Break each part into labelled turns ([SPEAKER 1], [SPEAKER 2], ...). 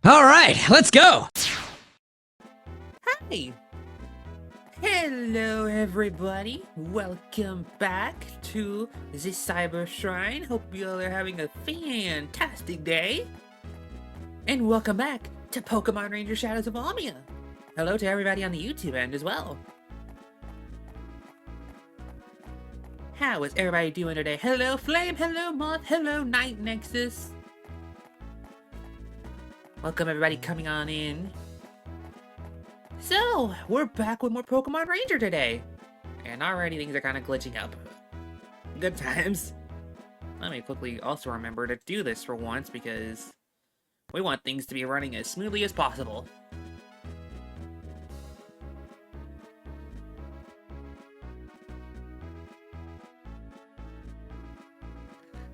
[SPEAKER 1] All right, let's go.
[SPEAKER 2] Hi! Hello everybody! Welcome back to the Cyber Shrine. Hope you all are having a fantastic day. And welcome back to Pokemon Ranger Shadows of Almia. Hello to everybody on the YouTube end as well. How is everybody doing today? Hello Flame, hello Moth, hello Night Nexus. Welcome everybody coming on in. So, we're back with more Pokemon Ranger today. And already things are kind of glitching up. Good times. Let me quickly also remember to do this for once because we want things to be running as smoothly as possible.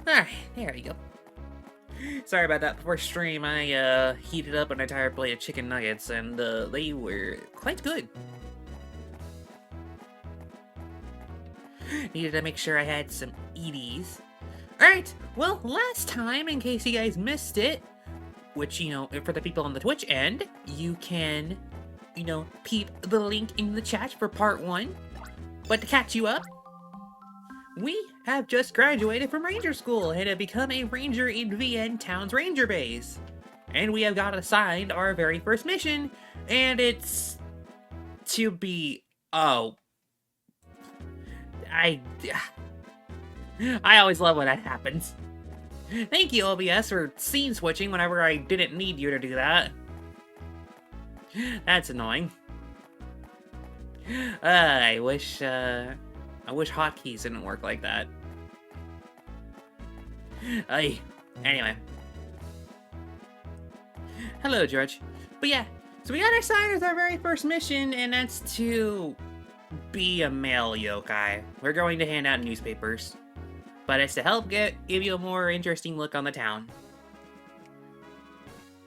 [SPEAKER 2] Alright, there we go. Sorry about that. Before stream, I heated up an entire plate of chicken nuggets, and they were quite good. Needed to make sure I had some Eddies. Alright, well, last time, in case you guys missed it, which, you know, for the people on the Twitch end, you can, you know, peep the link in the chat for part 1. But to catch you up, we have just graduated from Ranger School and have become a Ranger in VN Town's Ranger Base. And we have got assigned our very first mission, and it's to be... oh. I always love when that happens. Thank you, OBS, for scene switching whenever I didn't need you to do that. That's annoying. I wish hotkeys didn't work like that. Anyway. Hello, George. But yeah, so we got assigned as our very first mission, and that's to be a male yokai. We're going to hand out newspapers. But it's to help give you a more interesting look on the town.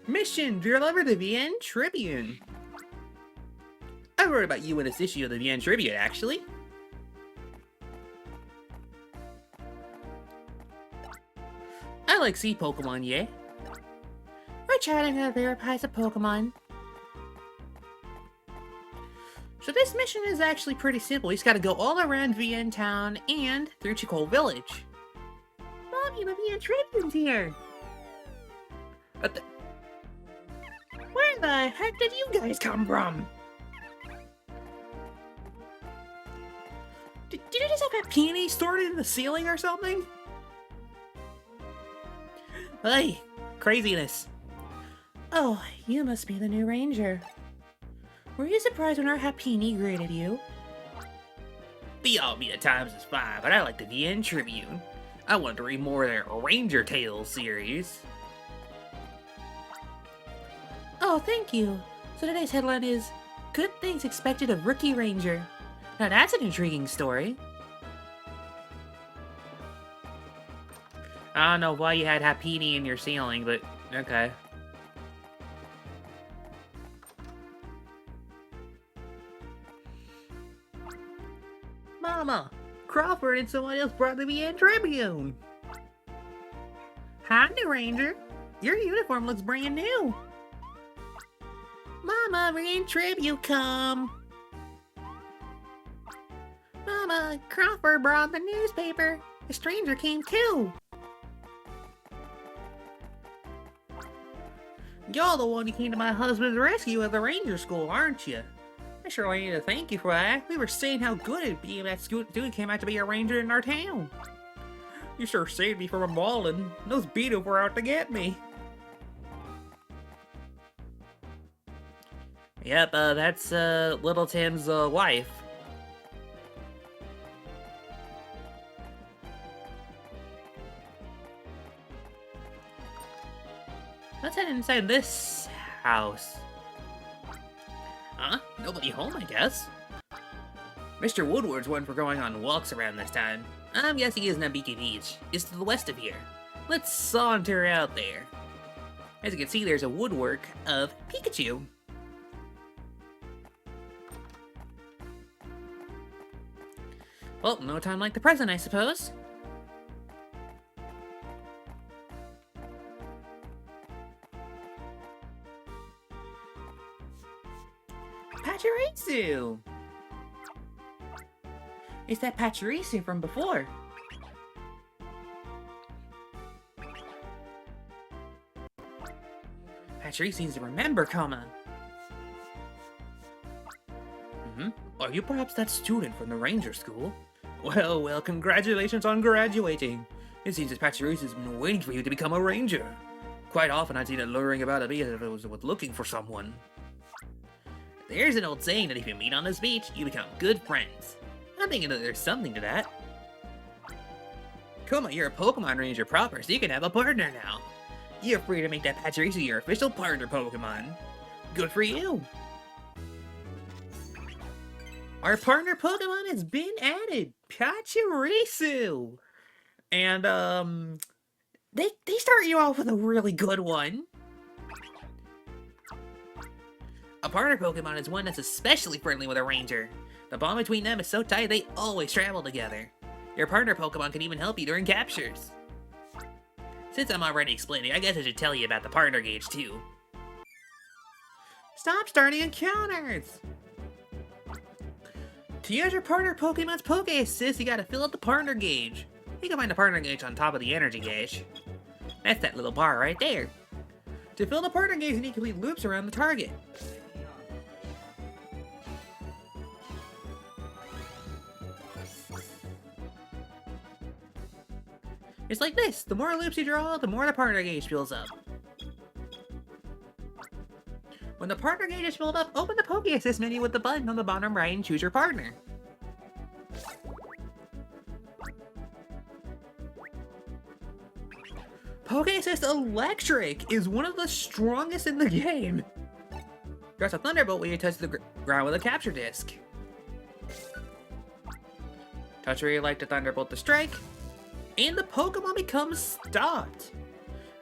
[SPEAKER 2] Mission, deliver the VN Tribune. I wrote about you in this issue of the VN Tribune, actually. I like sea Pokemon, yeah. We're chatting about rare types of Pokemon. So this mission is actually pretty simple. He's got to go all around VN Town and through Chicole Village. Mommy, the VN Tribune's here! Where the heck did you guys come from? Did you just have a peony stored in the ceiling or something? Hey, craziness. Oh, you must be the new ranger. Were you surprised when our Happini greeted you? The Almia Times is fine, but I like the VN Tribune. I wanted to read more of their Ranger Tales series. Oh, thank you. So today's headline is, Good Things Expected of Rookie Ranger. Now that's an intriguing story. I don't know why you had Happini in your ceiling, but okay. Mama, Crawford and someone else brought the VN Tribune. Hi, new ranger. Your uniform looks brand new. Mama, VN Tribune come. Mama, Crawford brought the newspaper. A stranger came too. You're the one who came to my husband's rescue at the ranger school, aren't you? I surely need to thank you for that. We were saying how good it'd be if that dude came out to be a ranger in our town. You sure saved me from a mauling. Those beetles were out to get me. Yep, that's Little Tim's wife. Let's head inside this house. Huh? Nobody home, I guess. Mr. Woodward's one for going on walks around this time. I'm guessing he isn't at Beacon Beach. It's to the west of here. Let's saunter out there. As you can see, there's a woodwork of Pikachu. Well, no time like the present, I suppose. Pachirisu! It's that Pachirisu from before. Pachirisu seems to remember Kama. Are you perhaps that student from the Ranger School? Well, congratulations on graduating. It seems that Pachirisu has been waiting for you to become a ranger. Quite often I'd seen it luring about a bee as if it was looking for someone. There's an old saying that if you meet on this beach, you become good friends. I'm thinking that there's something to that. Kuma, you're a Pokemon Ranger proper, so you can have a partner now. You're free to make that Pachirisu your official partner Pokemon. Good for you! Our partner Pokemon has been added! Pachirisu! And, they start you off with a really good one. A partner Pokemon is one that's especially friendly with a Ranger. The bond between them is so tight they always travel together. Your partner Pokemon can even help you during captures. Since I'm already explaining, I guess I should tell you about the partner gauge too. Stop starting encounters! To use your partner Pokemon's Poke Assist, you gotta fill up the partner gauge. You can find the partner gauge on top of the energy gauge. That's that little bar right there. To fill the partner gauge, you need to complete loops around the target. It's like this. The more loops you draw, the more the partner gauge fills up. When the partner gauge is filled up, open the Poke Assist menu with the button on the bottom right and choose your partner. Poke Assist Electric is one of the strongest in the game. Drops a Thunderbolt when you touch the ground with a capture disc. Touch where you like the Thunderbolt to strike, and the Pokemon becomes stopped.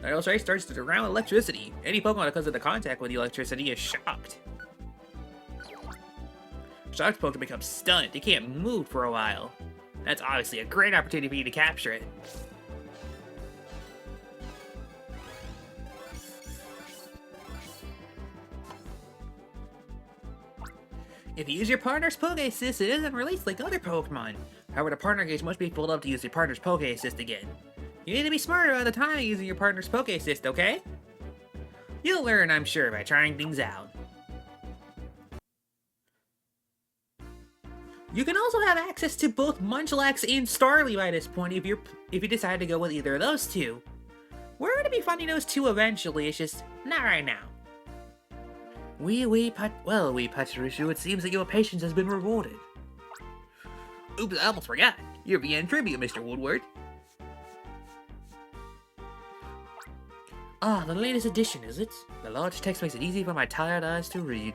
[SPEAKER 2] The Idle Strike starts to surround electricity. Any Pokemon that comes into contact with the electricity is shocked. Shocked Pokemon becomes stunned. They can't move for a while. That's obviously a great opportunity for you to capture it. If you use your partner's Poke Assist, it isn't released like other Pokemon. However, the partner gauge must be filled up to use your partner's Poke Assist again. You need to be smarter at the time of using your partner's Poke Assist, okay? You'll learn, I'm sure, by trying things out. You can also have access to both Munchlax and Starly by this point if you decide to go with either of those two. We're going to be finding those two eventually, it's just not right now. Pachirisu, it seems that your patience has been rewarded. Oops, I almost forgot. You're VN Tribute, Mr. Woodward. Ah, the latest edition, is it? The large text makes it easy for my tired eyes to read.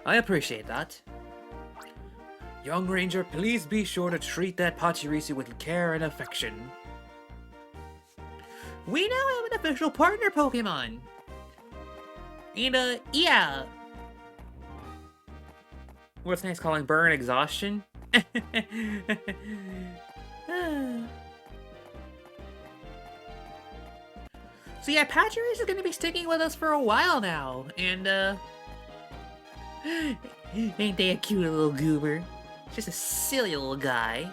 [SPEAKER 2] I appreciate that. Young Ranger, please be sure to treat that Pachirisu with care and affection. We now have an official partner Pokemon! And, yeah. What's next, calling Burn Exhaustion? So yeah, Pachirisu is gonna be sticking with us for a while now, and ain't they a cute little goober? Just a silly little guy.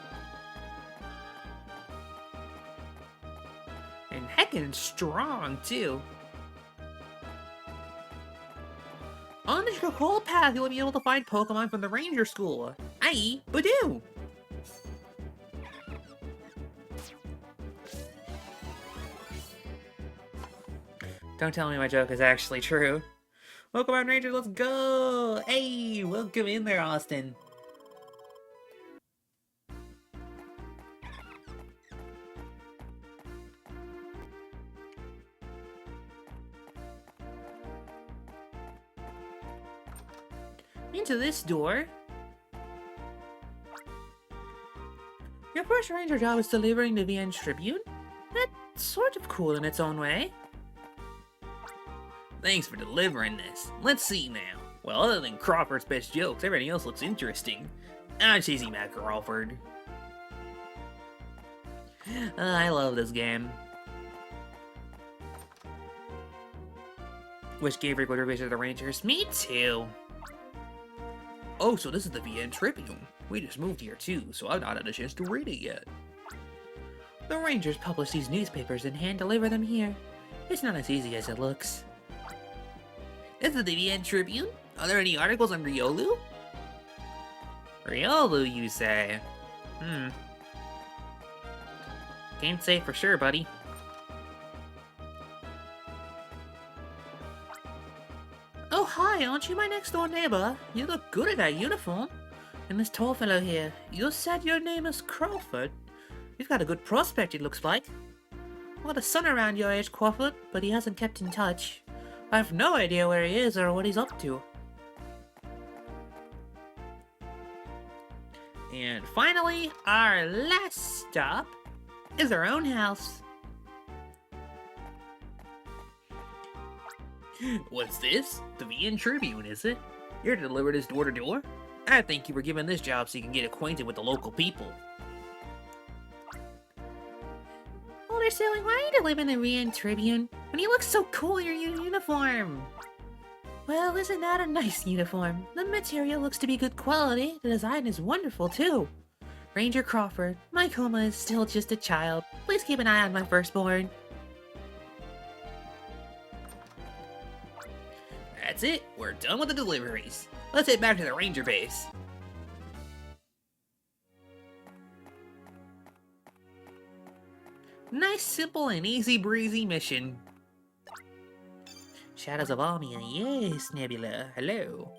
[SPEAKER 2] And heckin' strong, too. On the whole path, you'll be able to find Pokemon from the Ranger School, i.e. Badoo! Don't tell me my joke is actually true. Pokemon Ranger, let's go! Hey, welcome in there, Austin. Into this door. Your first ranger job is delivering the VN Tribute? That's sort of cool in its own way. Thanks for delivering this. Let's see now. Well, other than Crawford's best jokes, everything else looks interesting. I'm cheesy Matt Crawford. I love this game. Wish Gabriel would revisit the Rangers. Me too. Oh, so this is the VN Tribune. We just moved here too, so I've not had a chance to read it yet. The Rangers publish these newspapers and hand-deliver them here. It's not as easy as it looks. This is the VN Tribune? Are there any articles on Riolu? Riolu, you say? Can't say for sure, buddy. Oh, hi, aren't you my next-door neighbor? You look good in that uniform. And this tall fellow here, you said your name is Crawford. You've got a good prospect, it looks like. I've got a son around your age, Crawford, but he hasn't kept in touch. I have no idea where he is or what he's up to. And finally, our last stop is our own house. What's this? The VN Tribune, is it? You're to deliver this door to door? I think you were given this job so you can get acquainted with the local people. Older sibling, why are you delivering the VN Tribune? When you look so cool in your uniform. Well, isn't that a nice uniform? The material looks to be good quality. The design is wonderful, too. Ranger Crawford, my coma is still just a child. Please keep an eye on my firstborn. That's it. We're done with the deliveries. Let's head back to the Ranger base. Nice, simple, and easy-breezy mission. Shadows of Almia, yes, Nebula, hello.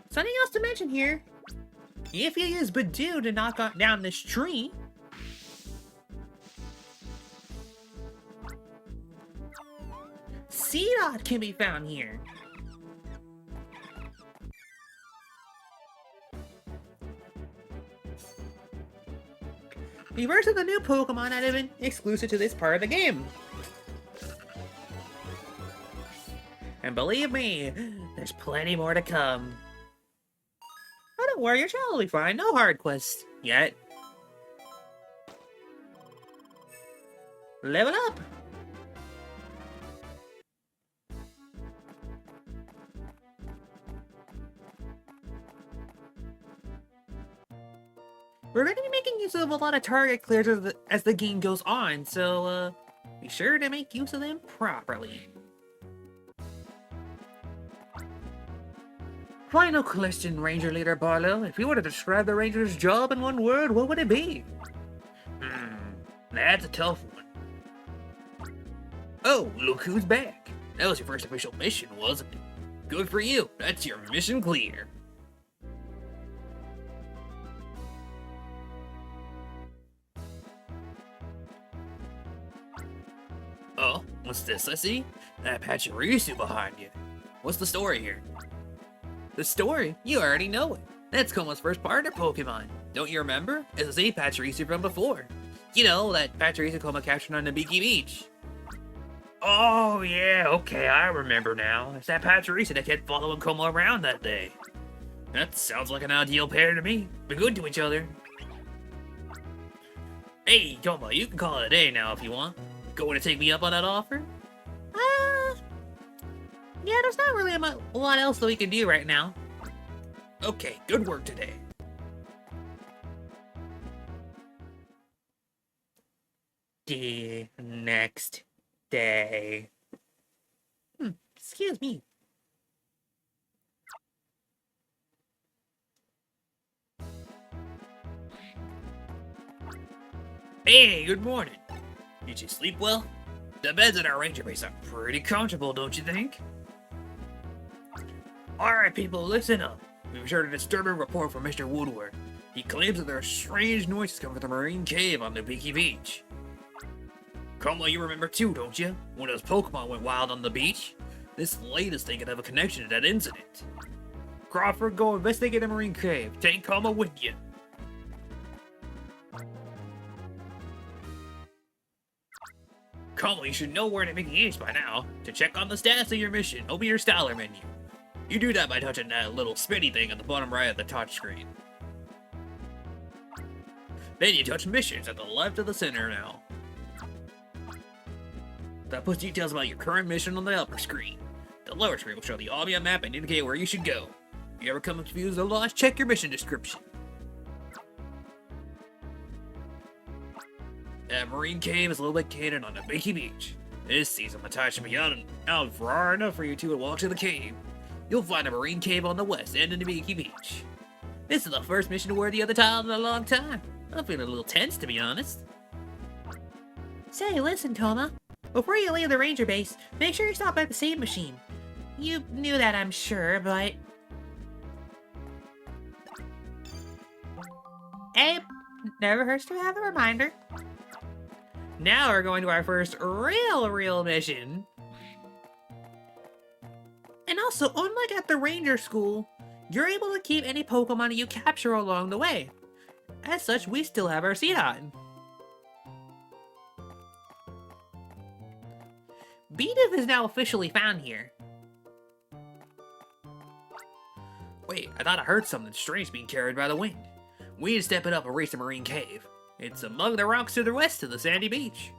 [SPEAKER 2] Something else to mention here. If you use Badoo to knock down this tree, Seedot can be found here. The first of the new Pokemon that have been exclusive to this part of the game. And believe me, there's plenty more to come. Oh, don't worry, your child will be fine. No hard quests yet. Level up! We're going to be making use of a lot of target clears as the game goes on, so be sure to make use of them properly. Final question, Ranger Leader Barlow. If you were to describe the Ranger's job in one word, what would it be? That's a tough one. Oh, look who's back. That was your first official mission, wasn't it? Good for you. That's your mission clear. Oh, what's this I see? That Pachirisu behind you. What's the story here? The story? You already know it. That's Koma's first partner Pokemon. Don't you remember? It's the same Pachirisu from before. You know, that Pachirisu Koma captured on Nabiki Beach. Oh yeah, okay, I remember now. It's that Pachirisu that kept following Koma around that day. That sounds like an ideal pair to me. Be good to each other. Hey, Koma, you can call it a day now if you want. Going to take me up on that offer? Yeah, there's not really a lot else that we can do right now. Okay, good work today. The next day. Excuse me. Hey, good morning. Did you sleep well? The beds at our ranger base are pretty comfortable, don't you think? Alright people, listen up. We've heard a disturbing report from Mr. Woodward. He claims that there are strange noises coming from the marine cave on Nabiki Beach. Koma, you remember too, don't you? When those Pokemon went wild on the beach? This latest thing could have a connection to that incident. Crawford, go investigate the marine cave. Take Koma with you. Koma, you should know where Nabiki is by now. To check on the status of your mission, open your Styler menu. You do that by touching that little spinny thing at the bottom right of the touchscreen. Then you touch missions at the left of the center now. That puts details about your current mission on the upper screen. The lower screen will show the Almia map and indicate where you should go. If you ever come confused or lost, check your mission description. That marine cave is located on the Mickey Beach. This season, the tide should be out far enough for you two to walk to the cave. You'll find a marine cave on the west end of the Mickey Beach. This is the first mission to wear the other tile in a long time. I'm feeling a little tense, to be honest. Say, listen, Toma. Before you leave the ranger base, make sure you stop by the save machine. You knew that, I'm sure, but... Hey, never hurts to have a reminder. Now we're going to our first real mission. And also, unlike at the ranger school, you're able to keep any Pokemon you capture along the way. As such, we still have our Seedot. Beedrill is now officially found here. Wait, I thought I heard something strange being carried by the wind. We need to step it up and reach the marine cave. It's among the rocks to the west of the sandy beach.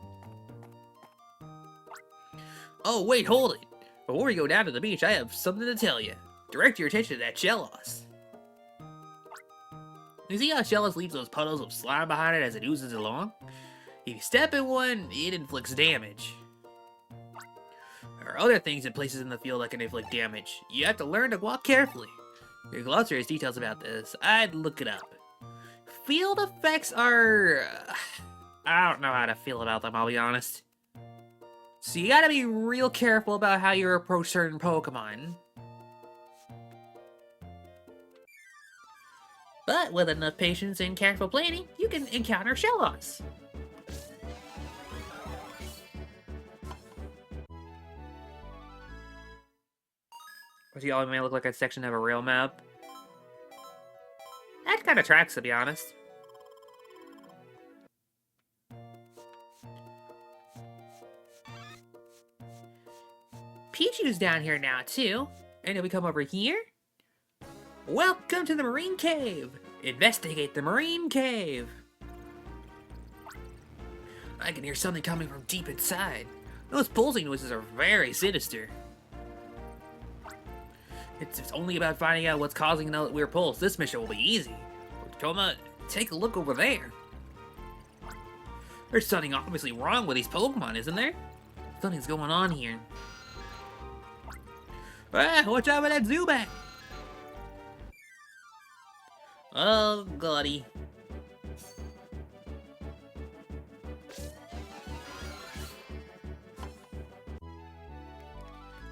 [SPEAKER 2] Oh, wait, hold it. Before we go down to the beach, I have something to tell you. Direct your attention to that Shellos. You see how Shellos leaves those puddles of slime behind it as it oozes along? If you step in one, it inflicts damage. There are other things and places in the field that can inflict damage. You have to learn to walk carefully. Your glossary has details about this. I'd look it up. Field effects are... I don't know how to feel about them, I'll be honest. So you gotta be real careful about how you approach certain Pokemon. But with enough patience and careful planning, you can encounter Shellos. Does the Almia look like a section of a real map? That kind of tracks, to be honest. Pichu's down here now, too. And if we come over here... Welcome to the Marine Cave! Investigate the Marine Cave! I can hear something coming from deep inside. Those pulsing noises are very sinister. It's only about finding out what's causing that weird pulse. This mission will be easy. Toma, take a look over there. There's something obviously wrong with these Pokemon, isn't there? Something's going on here. Ah, watch out for that Zubat! Oh, golly.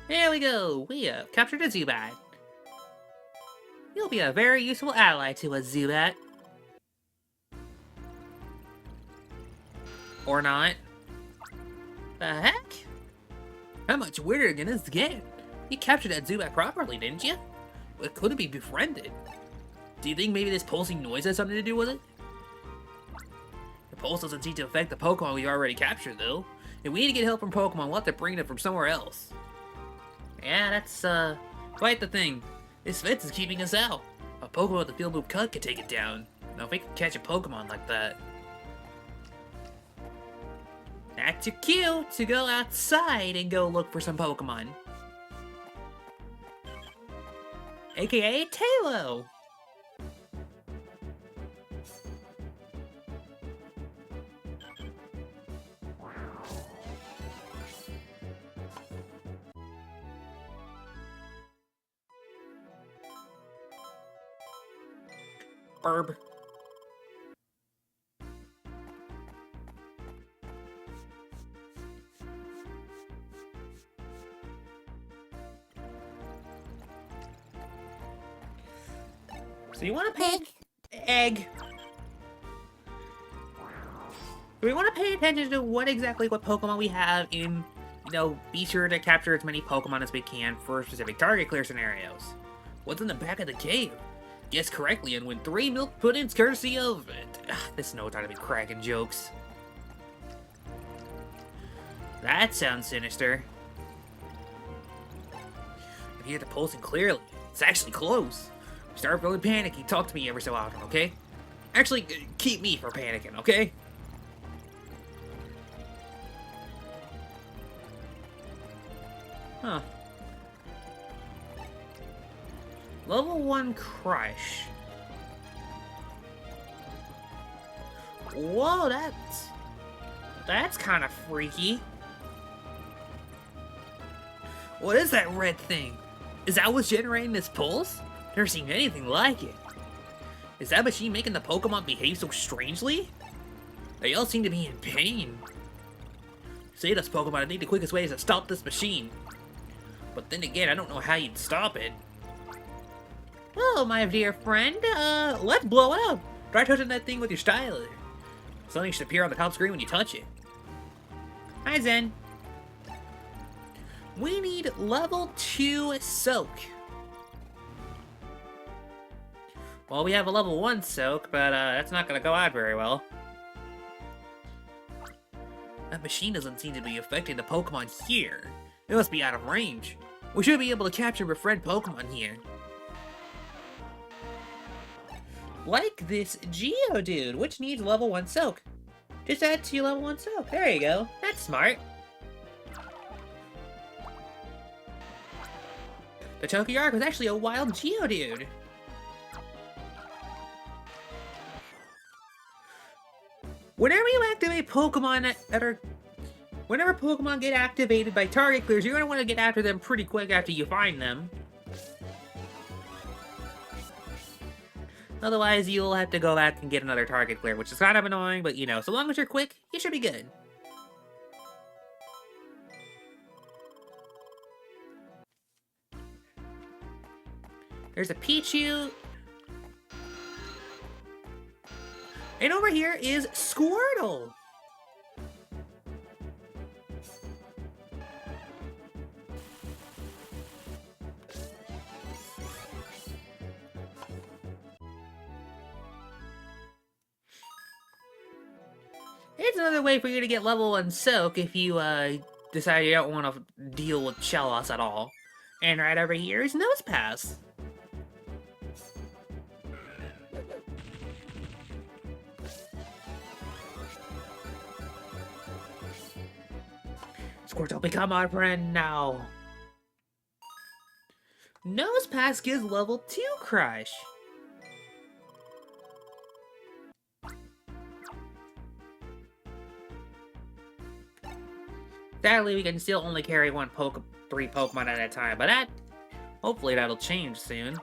[SPEAKER 2] There we go. We have captured a Zubat. You'll be a very useful ally to a Zubat. Or not. The heck? How much weirder can this get? You captured that Zubat properly, didn't you? But couldn't be befriended. Do you think maybe this pulsing noise has something to do with it? The pulse doesn't seem to affect the Pokemon we've already captured, though. If we need to get help from Pokemon, we'll have to bring it from somewhere else. Yeah, that's, quite the thing. This fence is keeping us out. A Pokemon with a field move cut could take it down. Now, if we can catch a Pokemon like that... That's your cue to go outside and go look for some Pokemon. AKA Tailo! Burb. So you want to pay egg. We want to pay attention to what Pokemon we have in, be sure to capture as many Pokemon as we can for specific target clear scenarios. What's in the back of the cave? Guess correctly and win 3 milk puddings courtesy of it. This note ought to be cracking jokes. That sounds sinister. I hear the pulsing clearly. It's actually close. Start feeling panicky, talk to me every so often, okay? Actually, keep me from panicking, okay? Huh. Level 1 Crush. Whoa, that's kind of freaky. What is that red thing? Is that what's generating this pulse? Never seen anything like it. Is that machine making the Pokemon behave so strangely? They all seem to be in pain. Say this Pokemon, I think the quickest way is to stop this machine. But then again, I don't know how you'd stop it. Oh, my dear friend, let's blow it up. Try touching that thing with your styler. Something should appear on the top screen when you touch it. Hi, Zen. We need level 2 Soak. Well, we have a level 1 Soak, but that's not gonna go out very well. That machine doesn't seem to be affecting the Pokemon here. It must be out of range. We should be able to capture a friend Pokemon here. Like this Geodude, which needs level 1 Soak. Just add 2 level 1 Soak. There you go. That's smart. The Tokyo-Arc was actually a wild Geodude. Whenever you activate Pokemon whenever Pokemon get activated by target clears, you're going to want to get after them pretty quick after you find them. Otherwise, you'll have to go back and get another target clear, which is kind of annoying, but you know, so long as you're quick, you should be good. There's a Pichu. And over here is Squirtle. It's another way for you to get level 1 Soak if you decide you don't want to deal with Shellos at all. And right over here is Nosepass. Squirtle, become our friend now. Nosepass gives level 2 Crush. Sadly, we can still only carry 3 Pokemon at a time, but hopefully that'll change soon.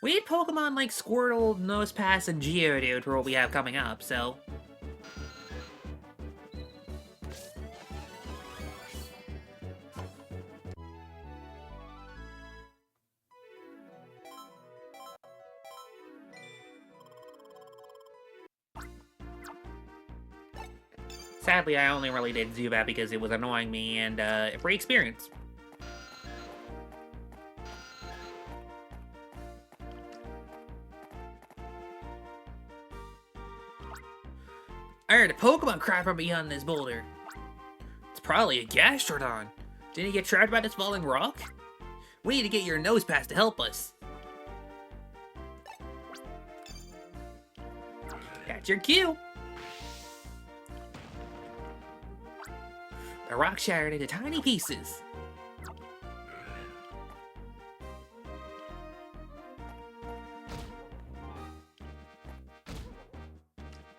[SPEAKER 2] We need Pokemon like Squirtle, Nosepass, and Geodude for what we have coming up, so... Sadly, I only really did Zubat because it was annoying me and free experience. I heard a Pokemon cry from beyond this boulder. It's probably a Gastrodon. Didn't he get trapped by this falling rock? We need to get your Nosepass to help us. That's your cue. The rock shattered into tiny pieces.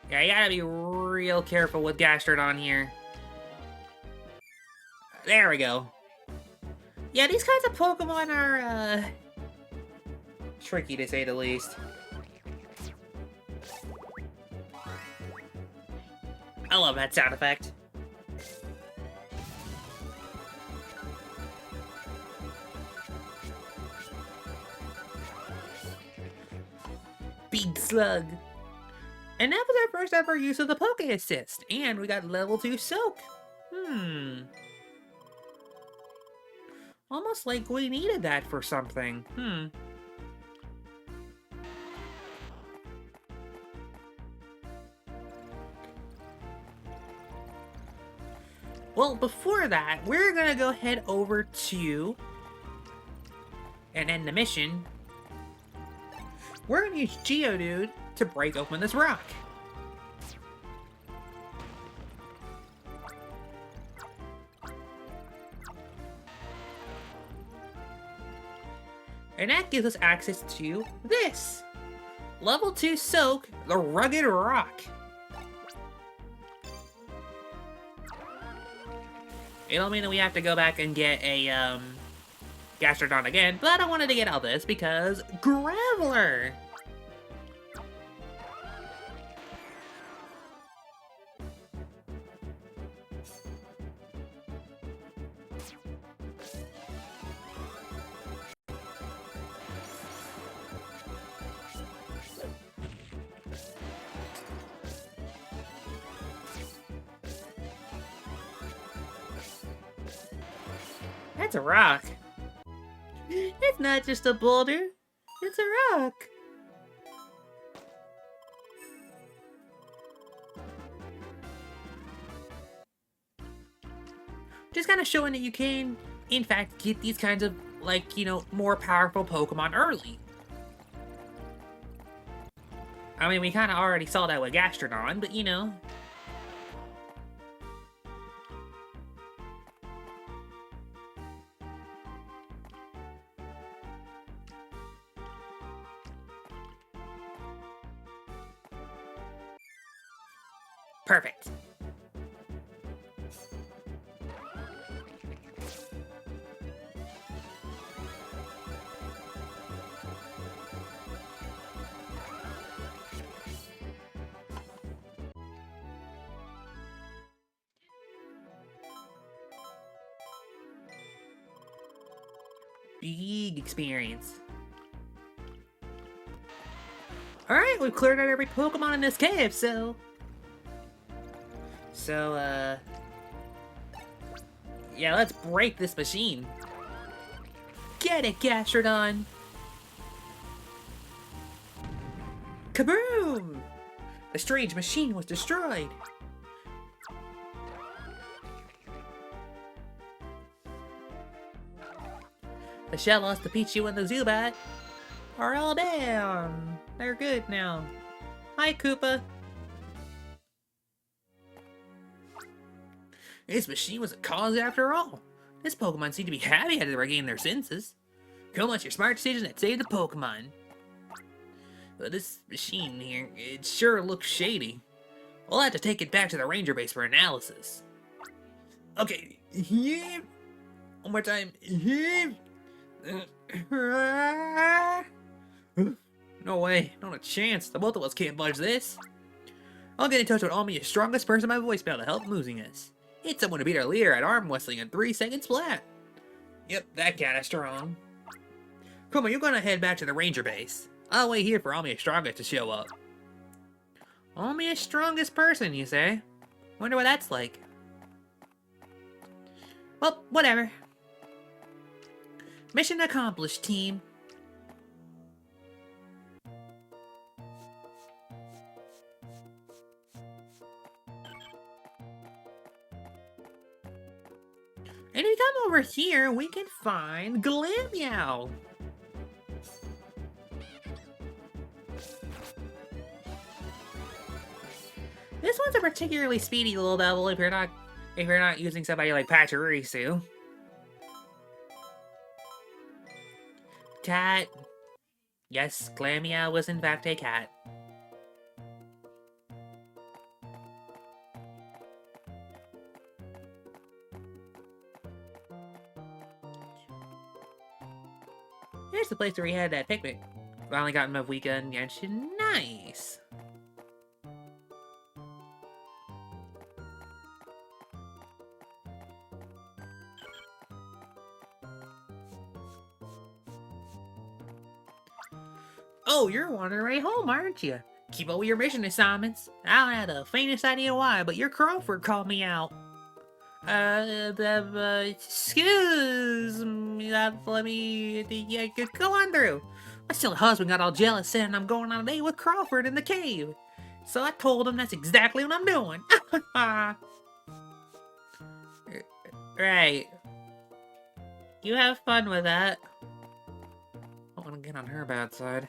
[SPEAKER 2] Yeah, you gotta be real careful with Gastrodon here. There we go. Yeah, these kinds of Pokemon are, tricky to say the least. I love that sound effect. Big Slug. And that was our first ever use of the Poke Assist, and we got level 2 Soak. Almost like we needed that for something. Well, before that, we're gonna go head over to and end the mission. We're gonna use Geodude to break open this rock. And that gives us access to this. Level 2 Soak, the Rugged Rock. It'll mean that we have to go back and get a, Gastrodon again, but I wanted to get all this because Graveler! That's a rock. It's not just a boulder, it's a rock. Just kind of showing that you can, in fact, get these kinds of, like, you know, more powerful Pokemon early. I mean, we kind of already saw that with Gastrodon, but you know. Perfect. Big experience. Alright, we've cleared out every Pokemon in this cave, so, yeah, let's break this machine. Get it, Gastrodon! Kaboom! The strange machine was destroyed. The Shellos, the Pichu, and the Zubat are all down. They're good now. Hi, Koopa. This machine was a cause after all. This Pokemon seemed to be happy as they regained their senses. Come on, your smart decision that saved the Pokemon. But this machine here, it sure looks shady. We'll have to take it back to the ranger base for analysis. Okay, one more time. No way, not a chance. The both of us can't budge this. I'll get in touch with Almia's strongest person by voicemail to help losing us. It's someone to beat our leader at arm wrestling in 3 seconds flat. Yep, that kinda strong. Come on, you're gonna head back to the ranger base. I'll wait here for Almia's strongest to show up. Almia's strongest person, you say? Wonder what that's like. Well, whatever. Mission accomplished, team. And if we come over here, we can find Glameow. This one's a particularly speedy little devil if you're not using somebody like Pachirisu. Cat. Yes, Glameow was in fact a cat. Here's the place where we had that picnic. Finally got him a weekend Genshin. Nice! Oh, you're wandering right home, aren't you? Keep up with your mission assignments. I don't have the faintest idea why, but your Crawford called me out. Excuse me, let me, yeah, go on through. My silly husband got all jealous saying I'm going on a date with Crawford in the cave. So I told him that's exactly what I'm doing. Right. You have fun with that. I don't want to get on her bad side.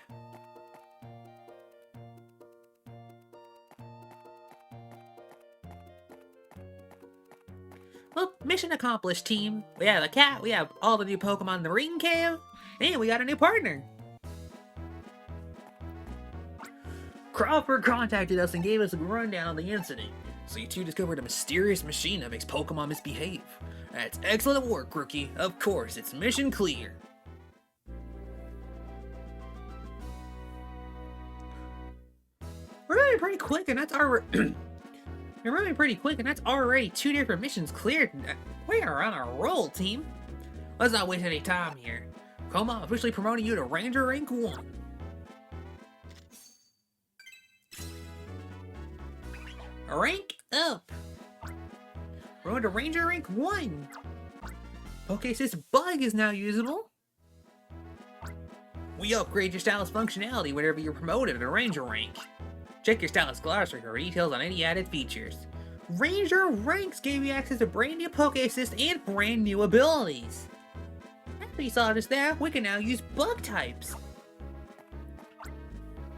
[SPEAKER 2] Well, mission accomplished, team. We have a cat, we have all the new Pokemon in the Ring Cave, And we got a new partner. Crawford contacted us and gave us a rundown on the incident. So you two discovered a mysterious machine that makes Pokemon misbehave. That's excellent work, Rookie. Of course, it's mission clear. We're moving pretty quick, and that's We're moving pretty quick, and that's already 2 different missions cleared. We are on a roll, team. Let's not waste any time here. Coma officially promoting you to Ranger Rank 1. Rank up! We're on to Ranger Rank 1! Okay, so this bug is now usable. We upgrade your stylus functionality whenever you're promoted to Ranger Rank. Check your stylus glossary for details on any added features. Ranger Ranks gave you access to brand new Poke Assist and brand new abilities. After you saw just there, we can now use bug types.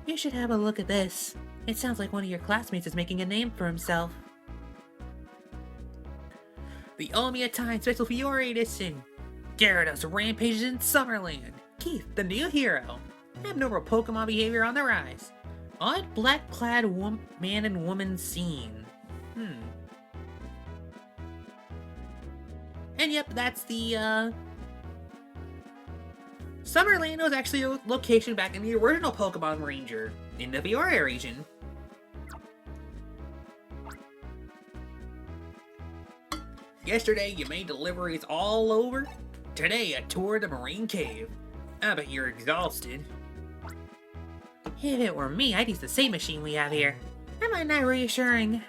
[SPEAKER 2] You should have a look at this. It sounds like one of your classmates is making a name for himself. The Almia Time Special Fiore Edition. Gyarados rampages in Summerland. Keith, the new hero. Abnormal Pokemon behavior on the rise. Odd black-clad man and woman seen. And yep, that's the, Summerland was actually a location back in the original Pokemon Ranger, in the Fiore region. Yesterday, you made deliveries all over. Today, a tour of the Marine Cave. I bet you're exhausted. If it were me, I'd use the same machine we have here. Am I not reassuring?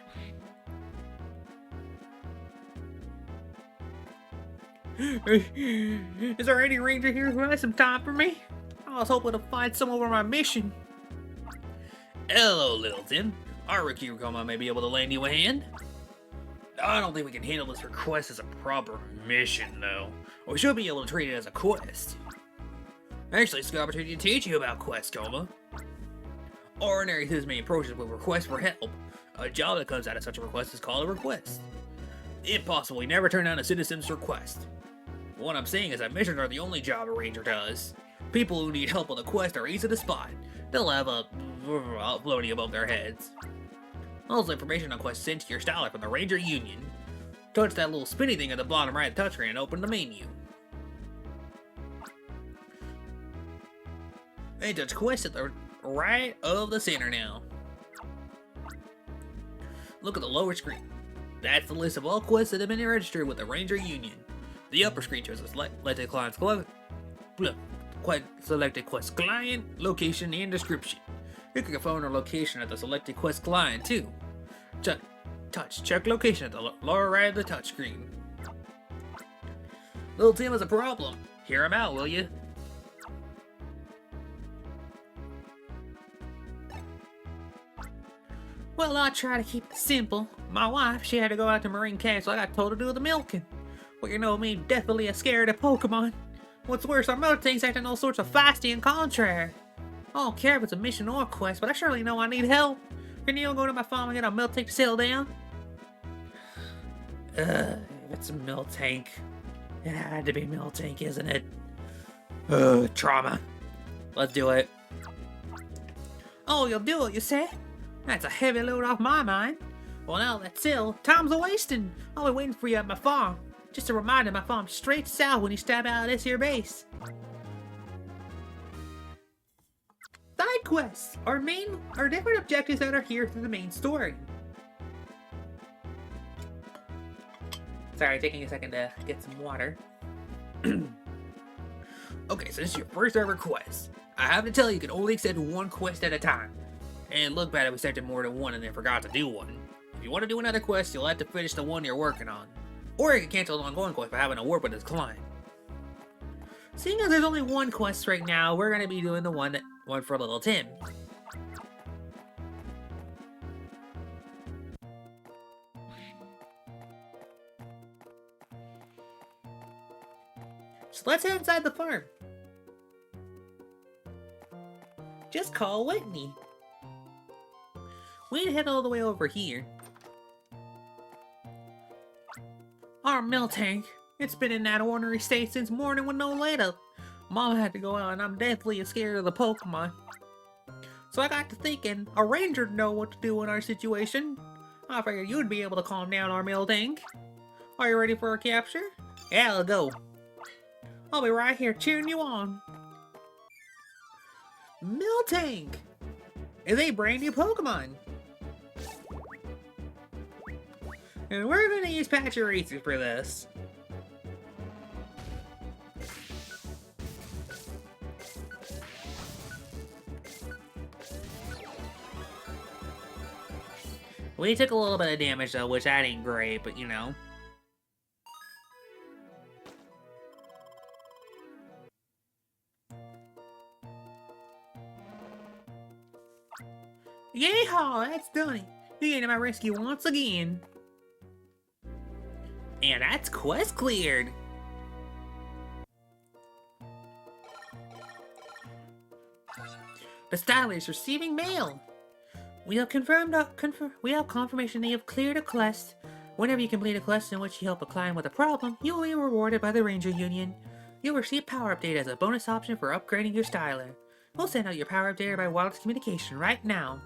[SPEAKER 2] Is there any ranger here who has some time for me? I was hoping to find some over my mission. Hello, Littleton. Our rookie Rokoma may be able to lend you a hand. I don't think we can handle this request as a proper mission, though. We should be able to treat it as a quest. Actually, it's a good opportunity to teach you about quests, Coma. Ordinary citizens may approach us with requests for help. A job that comes out of such a request is called a request. If possible, we never turn down a citizen's request. What I'm saying is that missions are the only job a ranger does. People who need help on a quest are easy to spot. They'll have a floating above their heads. Also, information on quests sent to your styler from the Ranger Union. Touch that little spinny thing at the bottom right of the touchscreen and open the menu. And touch quests at the right of the center now. Look at the lower screen. That's the list of all quests that have been registered with the Ranger Union. The upper screen shows a selected quest client, location, and description. You can phone or location at the selected quest client too. Check location at the lower right of the touchscreen. Little Tim has a problem. Hear him out, will you? Well, I try to keep it simple. My wife, she had to go out to Marine Cave, so I got told to do the milking. Well, you know me, definitely a scared of Pokemon. What's worse, our Miltank's acting all sorts of feisty and contrary. I don't care if it's a mission or a quest, but I surely know I need help. Can you go to my farm and get a Miltank to settle down? If it's a Miltank, it had to be Miltank, isn't it? Trauma. Let's do it. Oh, you'll do it, you say? That's a heavy load off my mind. Well, now that's ill. Time's a-wasting. I'll be waiting for you at my farm. Just a reminder, my farm's straight south when you step out of this here base. Side quests are different objectives that are here through the main story. Sorry, taking a second to get some water. Okay, so this is your first ever quest. I have to tell you, you can only accept one quest at a time. And look bad if we accepted more than one and then forgot to do one. If you want to do another quest, you'll have to finish the one you're working on. Or you can cancel an ongoing quest by having a word with this client. Seeing as there's only one quest right now, we're going to be doing the one for Little Tim. So let's head inside the farm. Just call Whitney. We need to head all the way over here. Our Miltank. It's been in that ornery state since morning with no let up. Mom had to go out and I'm deathly scared of the Pokemon. So I got to thinking, a ranger'd know what to do in our situation. I figured you'd be able to calm down our Miltank. Are you ready for a capture? Yeah, let's go. I'll be right here cheering you on. Miltank is a brand new Pokemon. And we're gonna use Pachirisu for this. We took a little bit of damage though, which that ain't great, but you know. Yeehaw, that's done it. You came to my rescue once again. And that's quest cleared. The Styler is receiving mail. We have confirmation that you have cleared a quest. Whenever you complete a quest in which you help a client with a problem, you will be rewarded by the Ranger Union. You'll receive Power Update as a bonus option for upgrading your Styler. We'll send out your Power Update by wireless communication right now.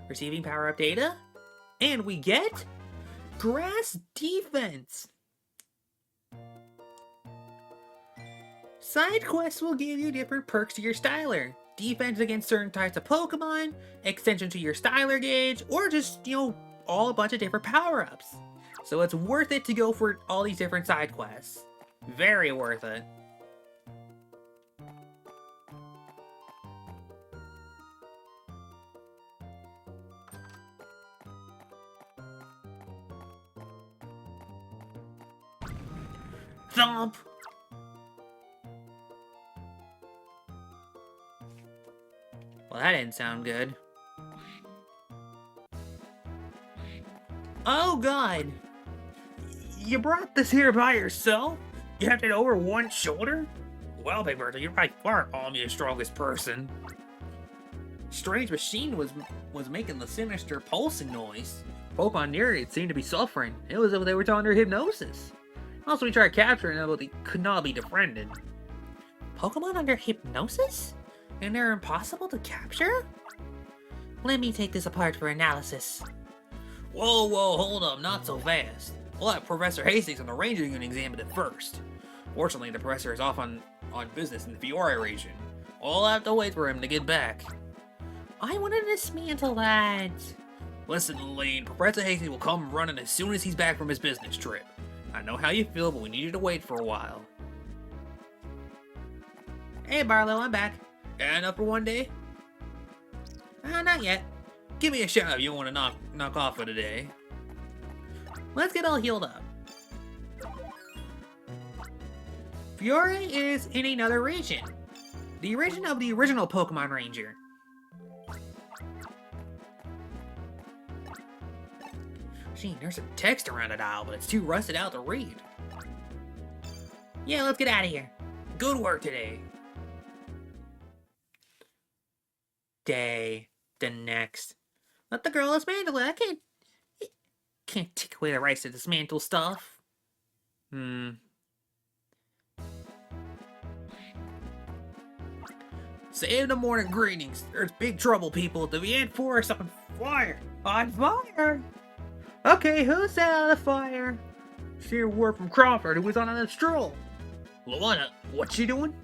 [SPEAKER 2] Receiving Power Up Data, and we get Grass Defense. Side quests will give you different perks to your Styler. Defense against certain types of Pokemon, extension to your Styler gauge, or just, you know, all a bunch of different power-ups. So it's worth it to go for all these different side quests. Very worth it. Thump! Well, that didn't sound good. Oh god! You brought this here by yourself? You have it over one shoulder? Well, Big Bertha, you're by far Almia's strongest person. Strange machine was making the sinister pulsing noise. Pokemon near it seemed to be suffering. It was as if they were under hypnosis. Also, we tried capturing them, but they could not be befriended. Pokemon under hypnosis? And they're impossible to capture? Let me take this apart for analysis. Whoa, hold up, not so fast. We'll have Professor Hastings on the Ranger Unit examine it first. Fortunately, the Professor is off on business in the Fiore region. We'll have to wait for him to get back. I want to dismantle that. Listen, Lane, Professor Hastings will come running as soon as he's back from his business trip. I know how you feel, but we need you to wait for a while. Hey, Barlow, I'm back. Enough for one day? Not yet. Give me a shout if you want to knock off for today. Let's get all healed up. Fiore is in another region. The region of the original Pokemon Ranger. Gee, there's some text around the dial, but it's too rusted out to read. Yeah, let's get out of here. Good work today. Day. The next. Let the girl dismantle it. Can't take away the rights to dismantle stuff. Save the morning greetings. There's big trouble, people. The Viet Forest on fire. On fire? Okay, who's out of the fire? See a word from Crawford, who was on a stroll. Luana, what's she doing?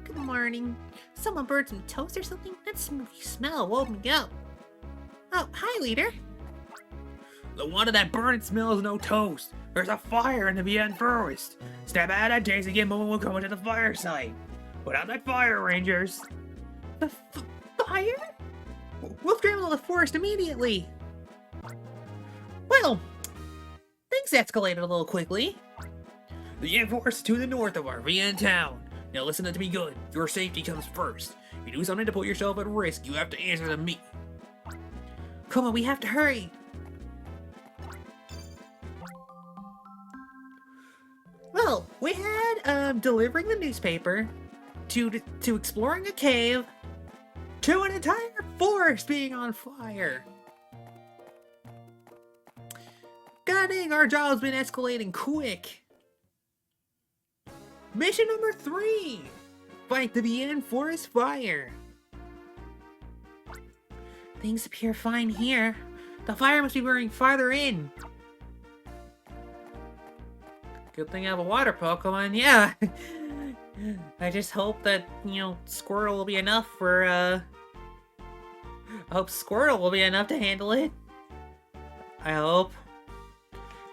[SPEAKER 2] Good morning. Someone burned some toast or something? That smoky smell woke me up. Oh, hi, leader. Luana, that burning smell is no toast. There's a fire in the Viet Forest. Step out of that days and get moving. We'll go into the fire site. Put out that fire, Rangers. The fire? We'll scramble the forest immediately. Well, things escalated a little quickly. The Ant Forest is to the north of our VN town. Now listen to me good. Your safety comes first. If you do something to put yourself at risk, you have to answer to me. Come on, we have to hurry. Well, we had delivering the newspaper, to exploring a cave, to an entire forest being on fire. Go dang, our job's been escalating quick. Mission number 3. Fight the Bien Forest Fire. Things appear fine here. The fire must be burning farther in. Good thing I have a water Pokemon, yeah. I just hope that, Squirtle will be enough for, I hope Squirtle will be enough to handle it. I hope.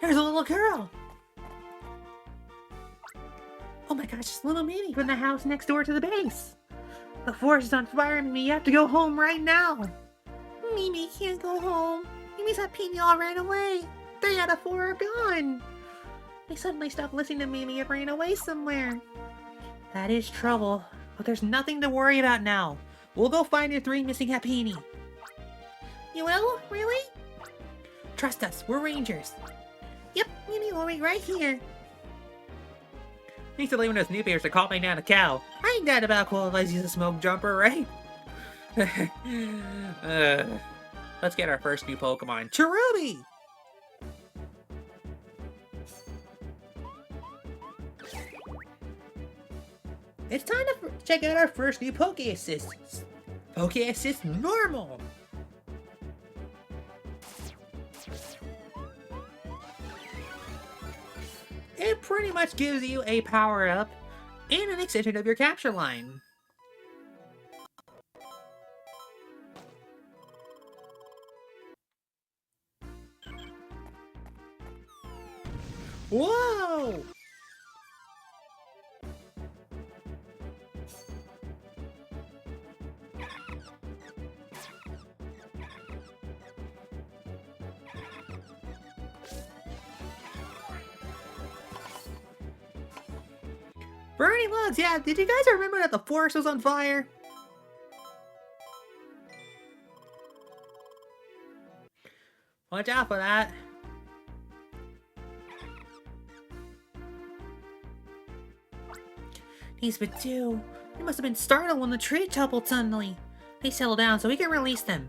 [SPEAKER 2] There's a little girl! Oh my gosh, it's little Mimi from the house next door to the base. The forest is on fire, Mimi. You have to go home right now. Mimi can't go home. Mimi's Happiny all ran away. 3 out of 4 are gone. They suddenly stopped listening to Mimi and ran away somewhere. That is trouble, but there's nothing to worry about now. We'll go find your 3 missing Happiny. You will? Really? Trust us, we're rangers. Yep, Mimi will be right here. Thanks for leaving those newspapers to call me down a cow. I ain't that about qualifies as a smoke jumper, right? Let's get our first new Pokemon, Cherubi! It's time to check out our first new Poke Assist. Poke Assist Normal! It pretty much gives you a power-up and an extension of your capture line. Whoa! Burning logs, yeah, did you guys remember that the forest was on fire? Watch out for that. These Bidoof, they must have been startled when the tree toppled suddenly. They settled down so we can release them.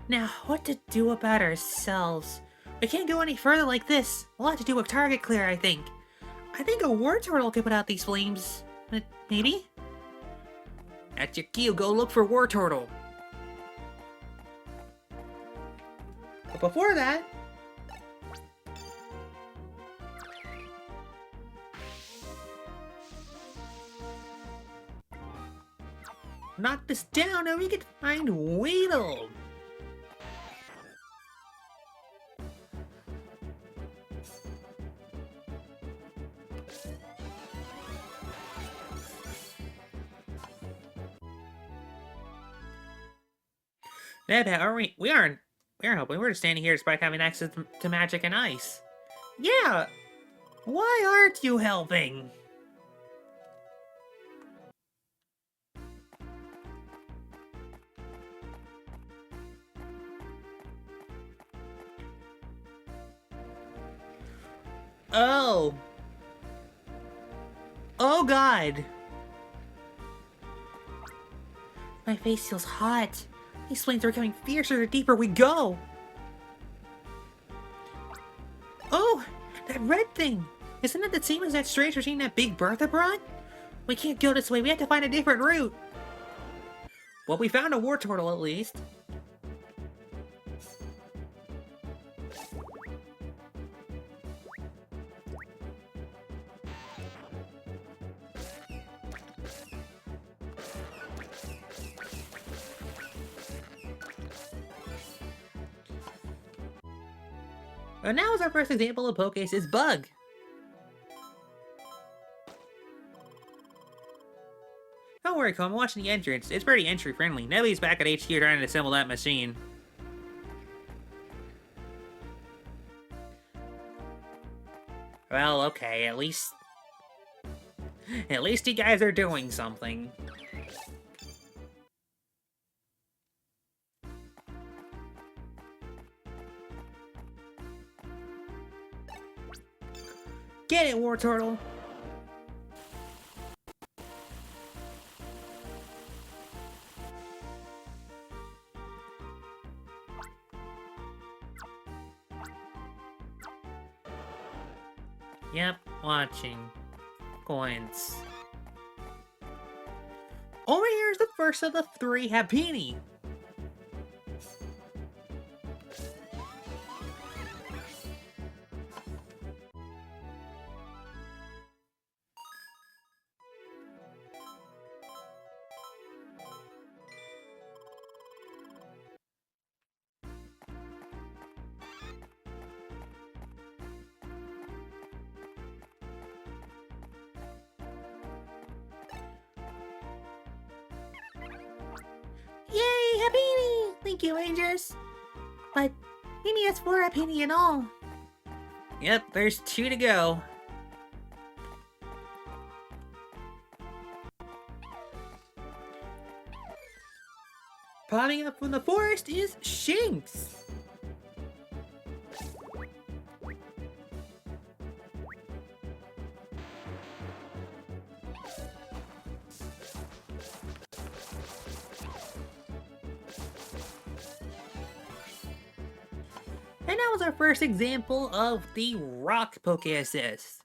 [SPEAKER 2] Now, what to do about ourselves? We can't go any further like this. We'll have to do a target clear, I think. I think a Wartortle could put out these flames. Maybe? That's your cue, go look for Wartortle. But before that... knock this down and we can find Weedle. We aren't helping. We're just standing here despite having access to magic and ice. Yeah! Why aren't you helping? Oh. Oh god. My face feels hot. These flames are becoming fiercer the deeper we go. Oh, that red thing. Isn't that the same as that strange machine that Big Bertha brought? We can't go this way. We have to find a different route. Well, we found a Wartortle at least. And now is our first example of Poke's bug. Don't worry, Cole, I'm watching the entrance. It's pretty entry-friendly. Nebby's back at HQ trying to assemble that machine. Well, okay, at least you guys are doing something. Get it, Wartortle! watching. Coins. Over here is the first of the 3 Happini.
[SPEAKER 1] Yay, Happini! Thank you, Rangers. But Mimi has 4 Happini in all.
[SPEAKER 2] Yep, there's 2 to go. Popping up from the forest is Shinx. And that was our first example of the Rock Poke Assist.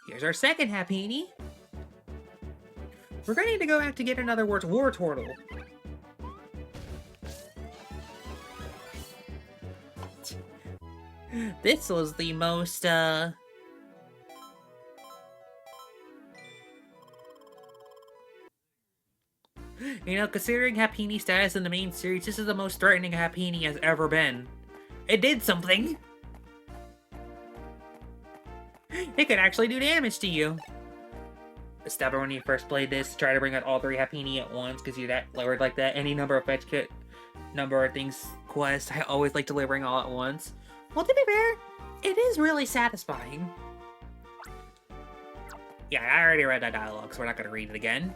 [SPEAKER 2] Here's our second Happini. We're gonna need to go back to get another War Turtle. This was the most, you know, considering Happini status in the main series, this is the most threatening Happini has ever been. It did something! It could actually do damage to you. Stubborn when you first played this, try to bring out all 3 Happini at once, because you're that lowered like that. Any number of fetch kit, number of things, quest, I always like delivering all at once. Well, to be fair, it is really satisfying. Yeah, I already read that dialogue, so we're not going to read it again.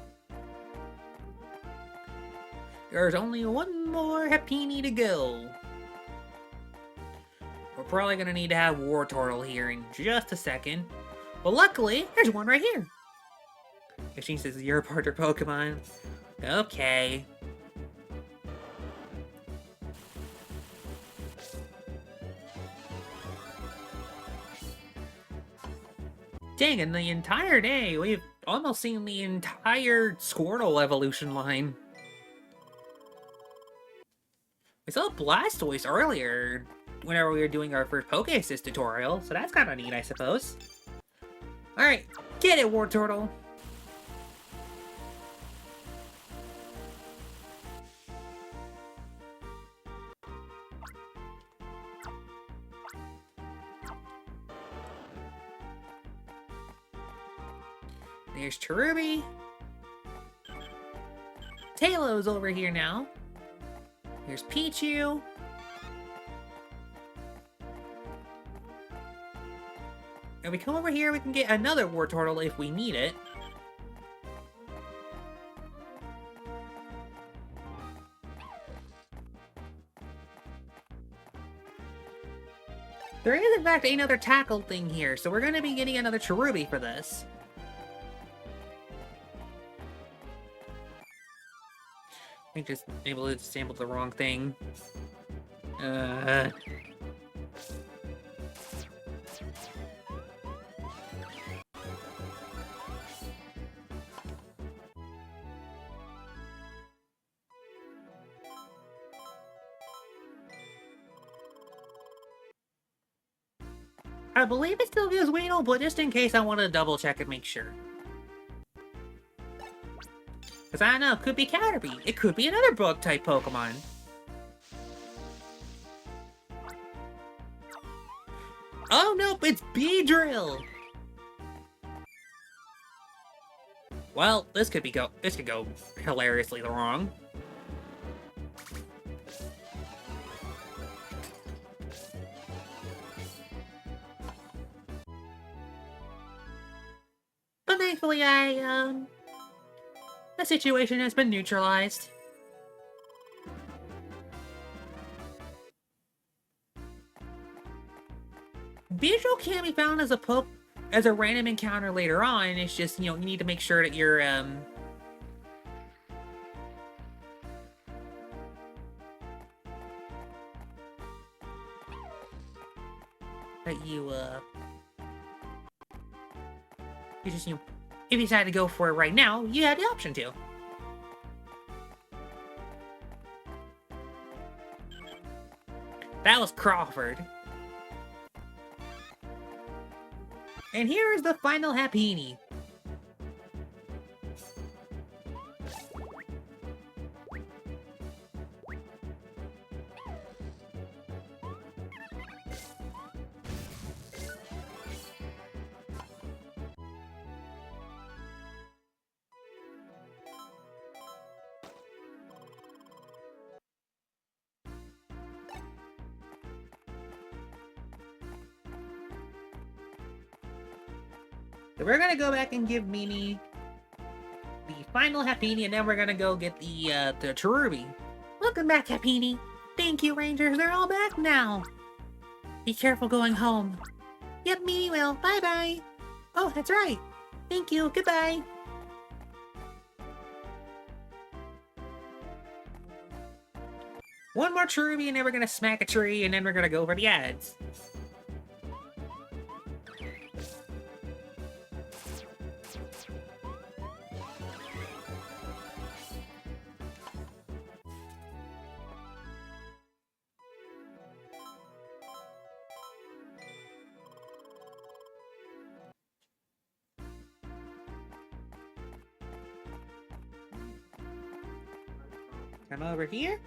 [SPEAKER 2] There's only 1 more Happini to go. We're probably going to need to have War Turtle here in just a second. But luckily, there's one right here. If she says you're a partner Pokemon. Okay. Dang, in the entire day, we've almost seen the entire Squirtle evolution line. We saw Blastoise earlier, whenever we were doing our first Poke Assist tutorial, so that's kind of neat, I suppose. Alright, get it, War Turtle! There's Cherubi. Tailow's over here now. Here's Pichu. And we come over here, we can get another War Turtle if we need it. There is, in fact, another tackle thing here, so we're going to be getting another Cherubi for this. I just able to sample the wrong thing. I believe it still gives Weedle, but just in case I want to double check and make sure. Because I don't know, it could be Caterpie. It could be another bug-type Pokemon. Oh nope, it's Beedrill! Well, this could go hilariously wrong. But thankfully, the situation has been neutralized. Beedrill can be found as a random encounter later on. It's just, you know, you need to make sure that you're that you just, if you decide to go for it right now, you had the option to. That was Crawford. And here is the final Happini. So we're gonna go back and give Mimi the final Happini, and then we're gonna go get the Cherubi. Welcome back, Happini. Thank you, Rangers. They're all back now. Be careful going home. Yep, Mimi will. Bye-bye. Oh, that's right. Thank you. Goodbye. One more Cherubi, and then we're gonna smack a tree, and then we're gonna go for the ads. Come over here.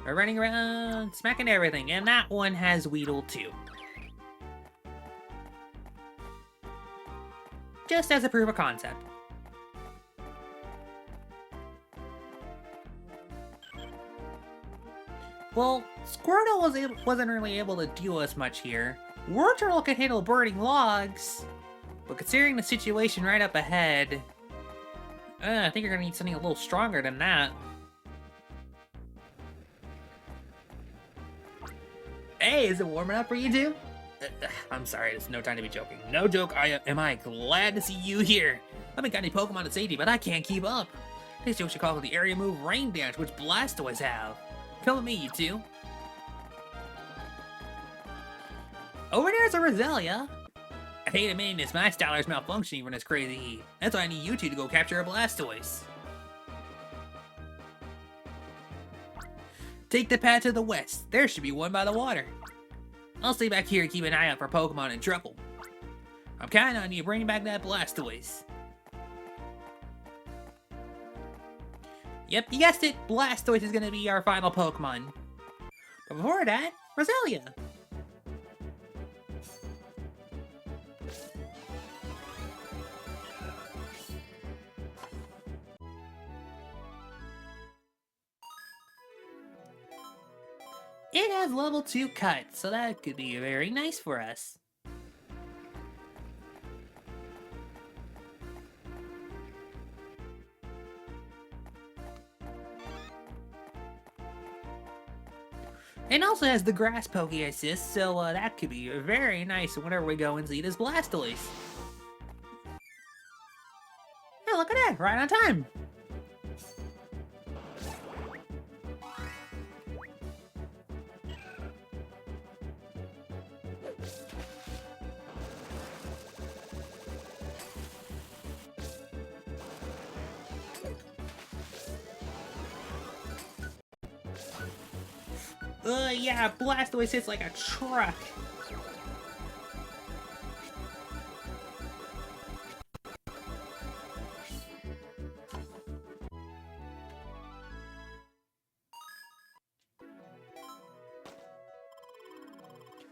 [SPEAKER 2] We're running around, smacking everything, and that one has Weedle too. Just as a proof of concept. Well, Squirtle wasn't really able to do as much here. Wartortle can handle burning logs, but considering the situation right up ahead, I think you're gonna need something a little stronger than that. Hey, is it warming up for you too? I'm sorry, it's no time to be joking. No joke, am I glad to see you here. I haven't got any Pokemon to safety, but I can't keep up. They still should call it the area move Rain Dance, which Blastoise have. Come with me, you two. Over there's a Roselia. I hate admitting this, my styler's malfunctioning from this crazy heat. That's why I need you two to go capture a Blastoise. Take the path to the west. There should be one by the water. I'll stay back here and keep an eye out for Pokemon in trouble. I'm counting on you bringing back that Blastoise. Yep, you guessed it. Blastoise is going to be our final Pokemon. But before that, Roselia. It has level 2 cut, so that could be very nice for us. And also has the grass Poke Assist, so that could be very nice whenever we go and see this Blastoise. Yeah, look at that, right on time. Yeah, Blastoise hits like a truck.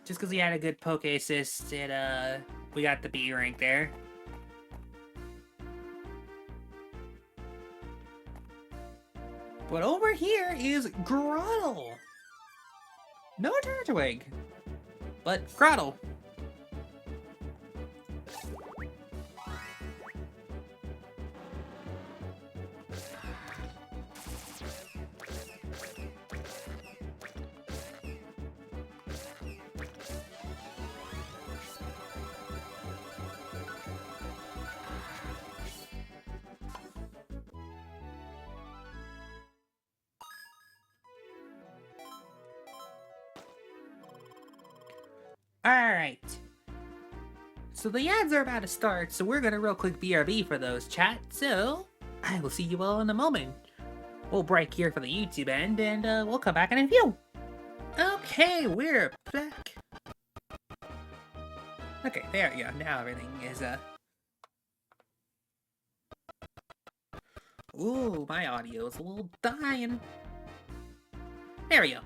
[SPEAKER 2] Just because he had a good Poke Assist, we got the B rank there. But over here is Grottle. No Turtwig, but Grottle. Alright. So the ads are about to start, so we're gonna real quick BRB for those, chat. So, I will see you all in a moment. We'll break here for the YouTube end, and we'll come back in a few. Okay, we're back. Okay, there we go. Now everything is, Ooh, my audio's a little dying. There we go.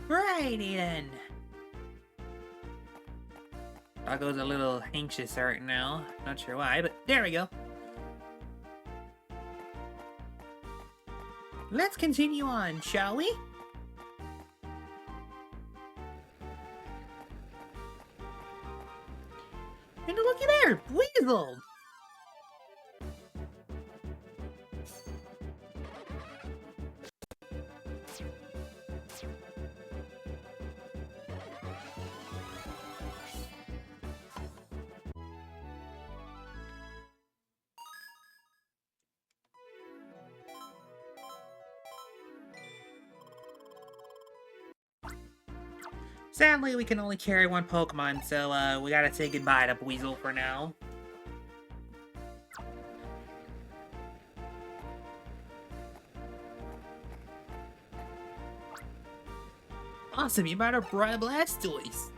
[SPEAKER 2] Righty then. Doggo's a little anxious right now. Not sure why, but there we go. Let's continue on, shall we? And looky there, Weasel! Sadly, we can only carry one Pokemon, so we gotta say goodbye to Weasel for now. Awesome, you might have brought a Blastoise.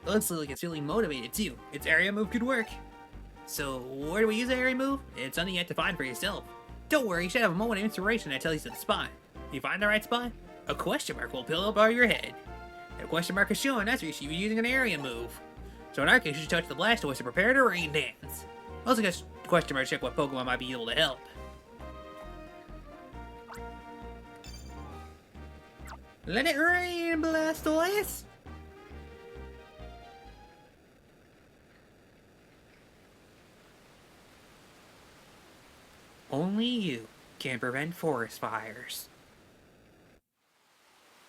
[SPEAKER 2] Looks like it's really motivated too. Its area move could work. So, where do we use the area move? It's something you have to find for yourself. Don't worry, you should have a moment of inspiration that tells you the spot. If you find the right spot, a question mark will appear above your head. The question mark is showing that's where you should be using an area move. So in our case, you should touch the Blastoise to prepare to rain dance. Also, just question mark check what Pokemon might be able to help. Let it rain, Blastoise! Only you can prevent forest fires.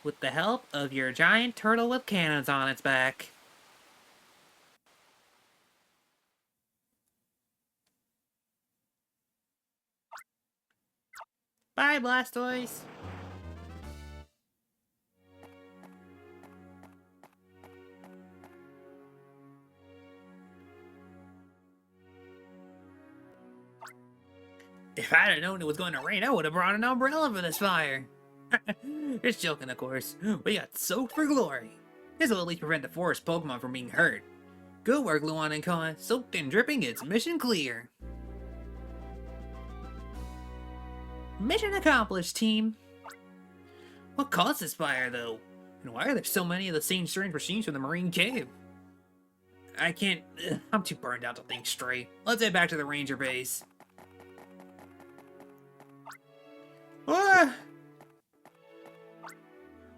[SPEAKER 2] With the help of your giant turtle with cannons on its back. Bye, Blastoise! If I'd have known it was going to rain, I would have brought an umbrella for this fire. Just joking, of course. We got soaked for glory. This will at least prevent the forest Pokemon from being hurt. Good work, Luan and Koa. Soaked and dripping, it's mission clear. Mission accomplished, team. What caused this fire, though? And why are there so many of the same strange machines from the Marine Cave? I can't... I'm too burned out to think straight. Let's head back to the Ranger base. Ah!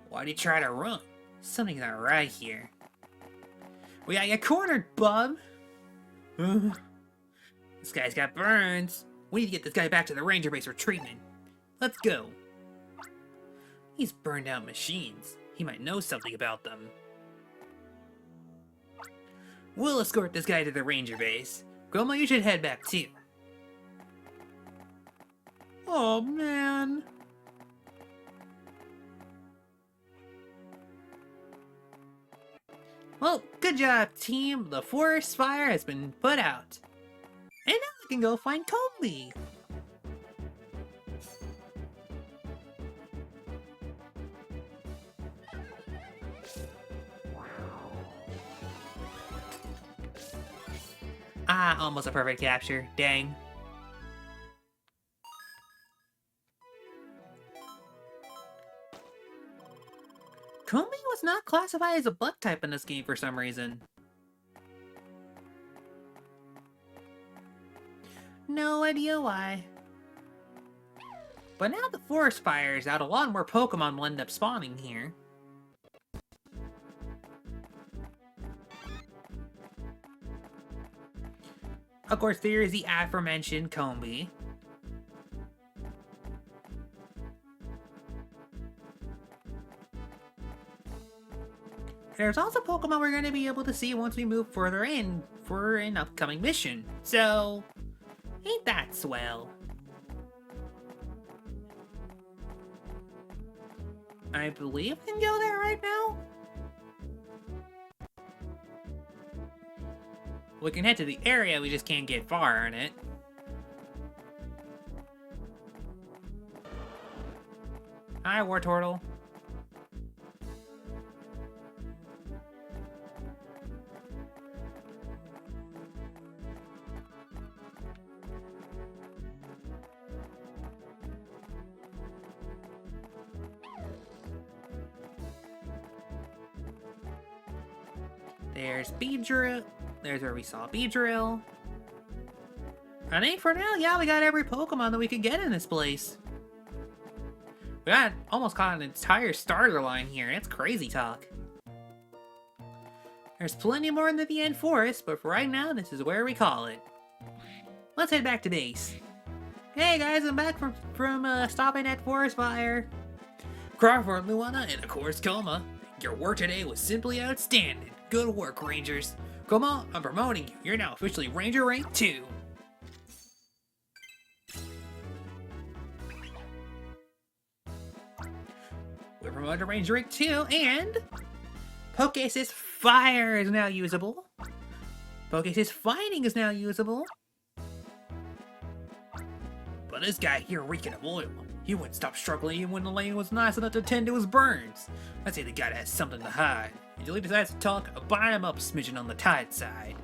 [SPEAKER 2] Why'd he try to run? Something's not right here. We got you cornered, bub! This guy's got burns. We need to get this guy back to the Ranger base for treatment. Let's go. He's burned out machines. He might know something about them. We'll escort this guy to the Ranger base. Groma, you should head back too. Oh man. Well, good job, team. The forest fire has been put out. And now I can go find Colby. Ah, almost a perfect capture. Dang. Combi was not classified as a bug type in this game for some reason. No idea why. But now the forest fire is out, a lot more Pokemon will end up spawning here. Of course, there is the aforementioned Combi. There's also Pokemon we're going to be able to see once we move further in for an upcoming mission. So, ain't that swell? I believe we can go there right now? We can head to the area, we just can't get far in it. Hi, War Turtle. There's Beedrill. There's where we saw Beedrill. I think for now, yeah, we got every Pokemon that we could get in this place. We got almost caught an entire starter line here. It's crazy talk. There's plenty more in the VN Forest, but for right now, this is where we call it. Let's head back to base. Hey guys, I'm back from stopping at Forest Fire. Crawford, Luana, and of course Coma. Your work today was simply outstanding. Good work, Rangers. Come on, I'm promoting you. You're now officially Ranger Rank 2. We're promoted to Ranger Rank 2, and Pokesis Fire is now usable. Pokesis Fighting is now usable. But this guy here reeking of oil. He wouldn't stop struggling even when the lane was nice enough to tend to his burns. I'd say the guy has something to hide. Until he decides to talk, I'll buy him up a smidgen on the tide side.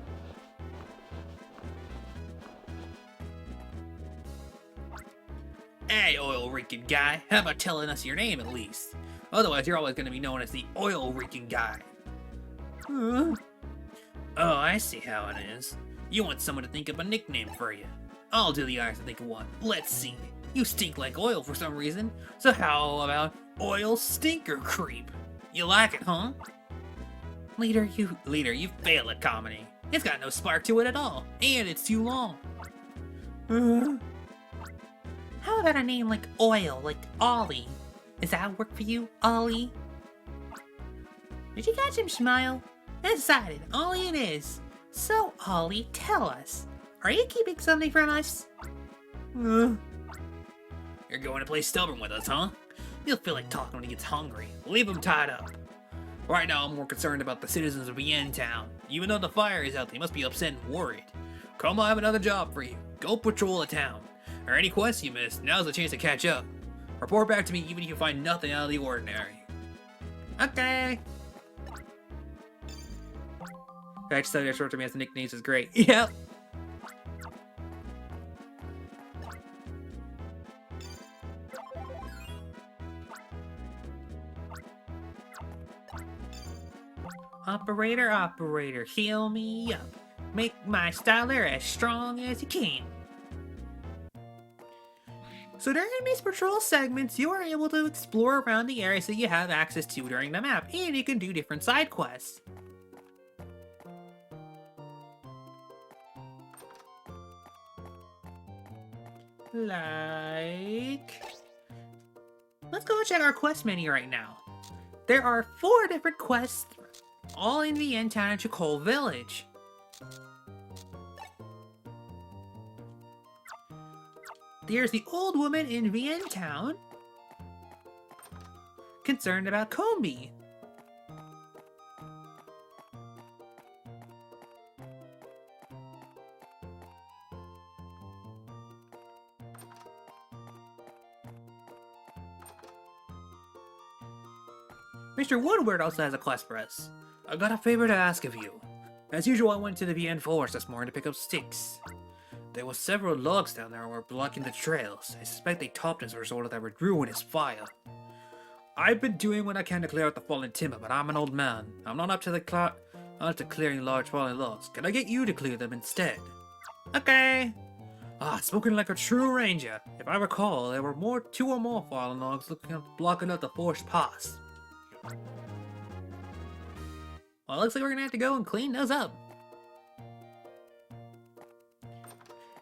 [SPEAKER 2] Hey, oil-reeking guy, how about telling us your name at least? Otherwise, you're always going to be known as the oil-reeking guy. Huh? Oh, I see how it is. You want someone to think of a nickname for you. I'll do the honors to think of one. Let's see. You stink like oil for some reason, so how about Oil Stinker Creep? You like it, huh? Leader, you fail at comedy. It's got no spark to it at all, and it's too long. How about a name like Oil, like Ollie? Does that work for you, Ollie? Did you catch him smile? Decided, Ollie it is. So, Ollie, tell us, are you keeping something from us? You're going to play stubborn with us, huh? He'll feel like talking when he gets hungry. Leave him tied up. Right now, I'm more concerned about the citizens of Bien Town. Even though the fire is out, they must be upset and worried. Come on, I have another job for you. Go patrol the town. Or any quests you missed, now's the chance to catch up. Report back to me even if you find nothing out of the ordinary. Okay. I just thought that short to me as the nicknames is great. Yep. Operator, heal me up. Make my styler as strong as you can. So during these patrol segments, you are able to explore around the areas that you have access to during the map, and you can do different side quests. Like... Let's go check our quest menu right now. There are 4 different quests, all in the Town and Chicole Village. There's the old woman in Bien Town, concerned about Combi. Mr. Woodward also has a quest for us. I've got a favor to ask of you. As usual, I went to the VN Forest this morning to pick up sticks. There were several logs down there that were blocking the trails. I suspect they topped as a result of that ruinous fire. I've been doing what I can to clear out the fallen timber, but I'm an old man. I'm not up to clearing large fallen logs. Can I get you to clear them instead? Okay. Spoken like a true ranger. If I recall, there were 2 or more fallen logs blocking up the forest pass. Well, it looks like we're gonna have to go and clean those up.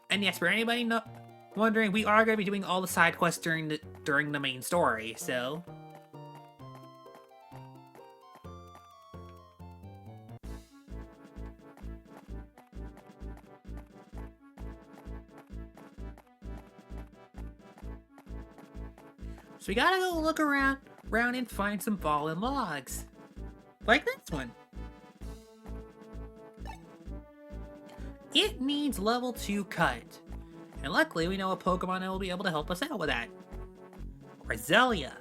[SPEAKER 2] And yes, for anybody not wondering, we are gonna be doing all the side quests during the main story, so... So we gotta go look around and find some fallen logs. Like this one. It needs level 2 cut. And luckily, we know a Pokemon that will be able to help us out with that. Roselia.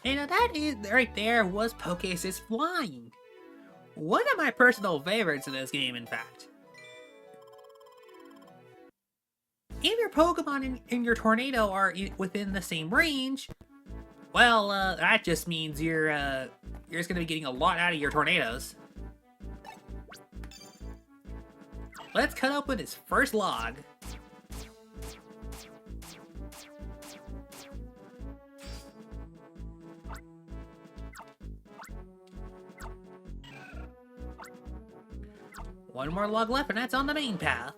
[SPEAKER 2] You know, that is right there was Pokeace's flying. One of my personal favorites in this game, in fact. If your Pokemon in your tornado are within the same range, well, that just means you're just gonna be getting a lot out of your tornadoes. Let's cut open his first log. One more log left, and that's on the main path.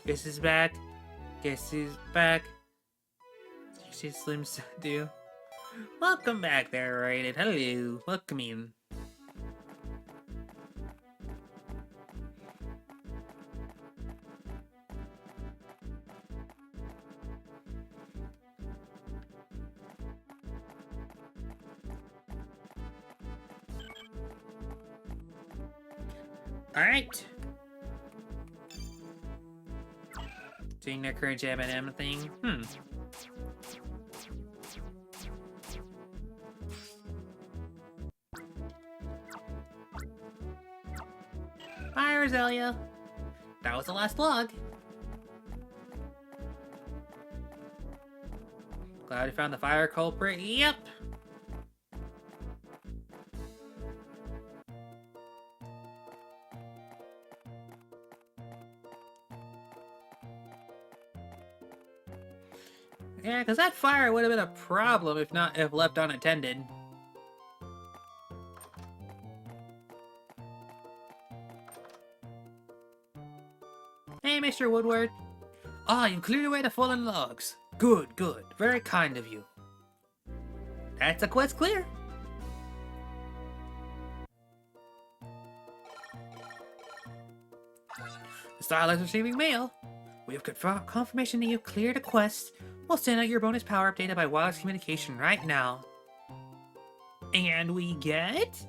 [SPEAKER 2] Guess he's back. Guess he's back. She's Slim do. Welcome back there, Raiden. Hello. Welcome in. Alright. Doing the current jab and M thing. Bye, Roselia. That was the last log. Glad we found the fire culprit. Yep. Yeah, because that fire would have been a problem if left unattended. Hey, Mr. Woodward. Ah, you cleared away the fallen logs. Good, good. Very kind of you. That's a quest clear. The style is receiving mail. We have confirmation that you've cleared a quest. We'll send out your bonus power-up data by wireless communication right now. And we get...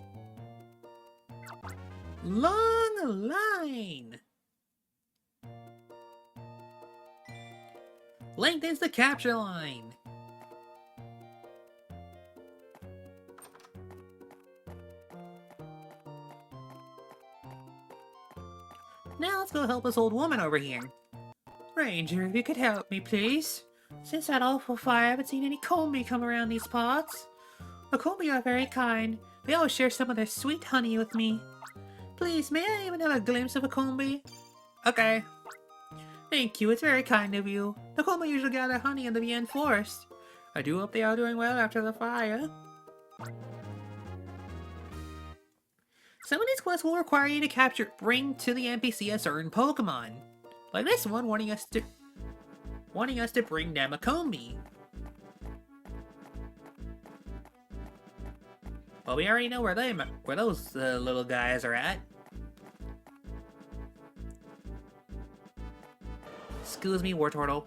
[SPEAKER 2] Long line! Lengthens the capture line. Now let's go help this old woman over here. Ranger, if you could help me, please. Since that awful fire, I haven't seen any Combi come around these parts. The Combi are very kind. They always share some of their sweet honey with me. Please, may I even have a glimpse of a Combi? Okay. Thank you, it's very kind of you. The Combi usually gather honey in the Bien Forest. I do hope they are doing well after the fire. Some of these quests will require you to bring to the NPC a certain Pokemon. Like this one, wanting us to bring them a Combi. Well, we already know where those little guys are at. Excuse me, War Turtle.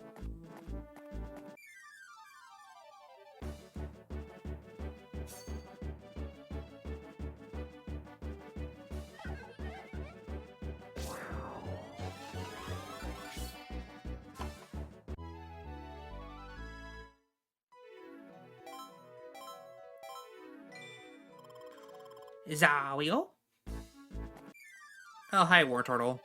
[SPEAKER 2] Zawio? Oh, hi, War Turtle.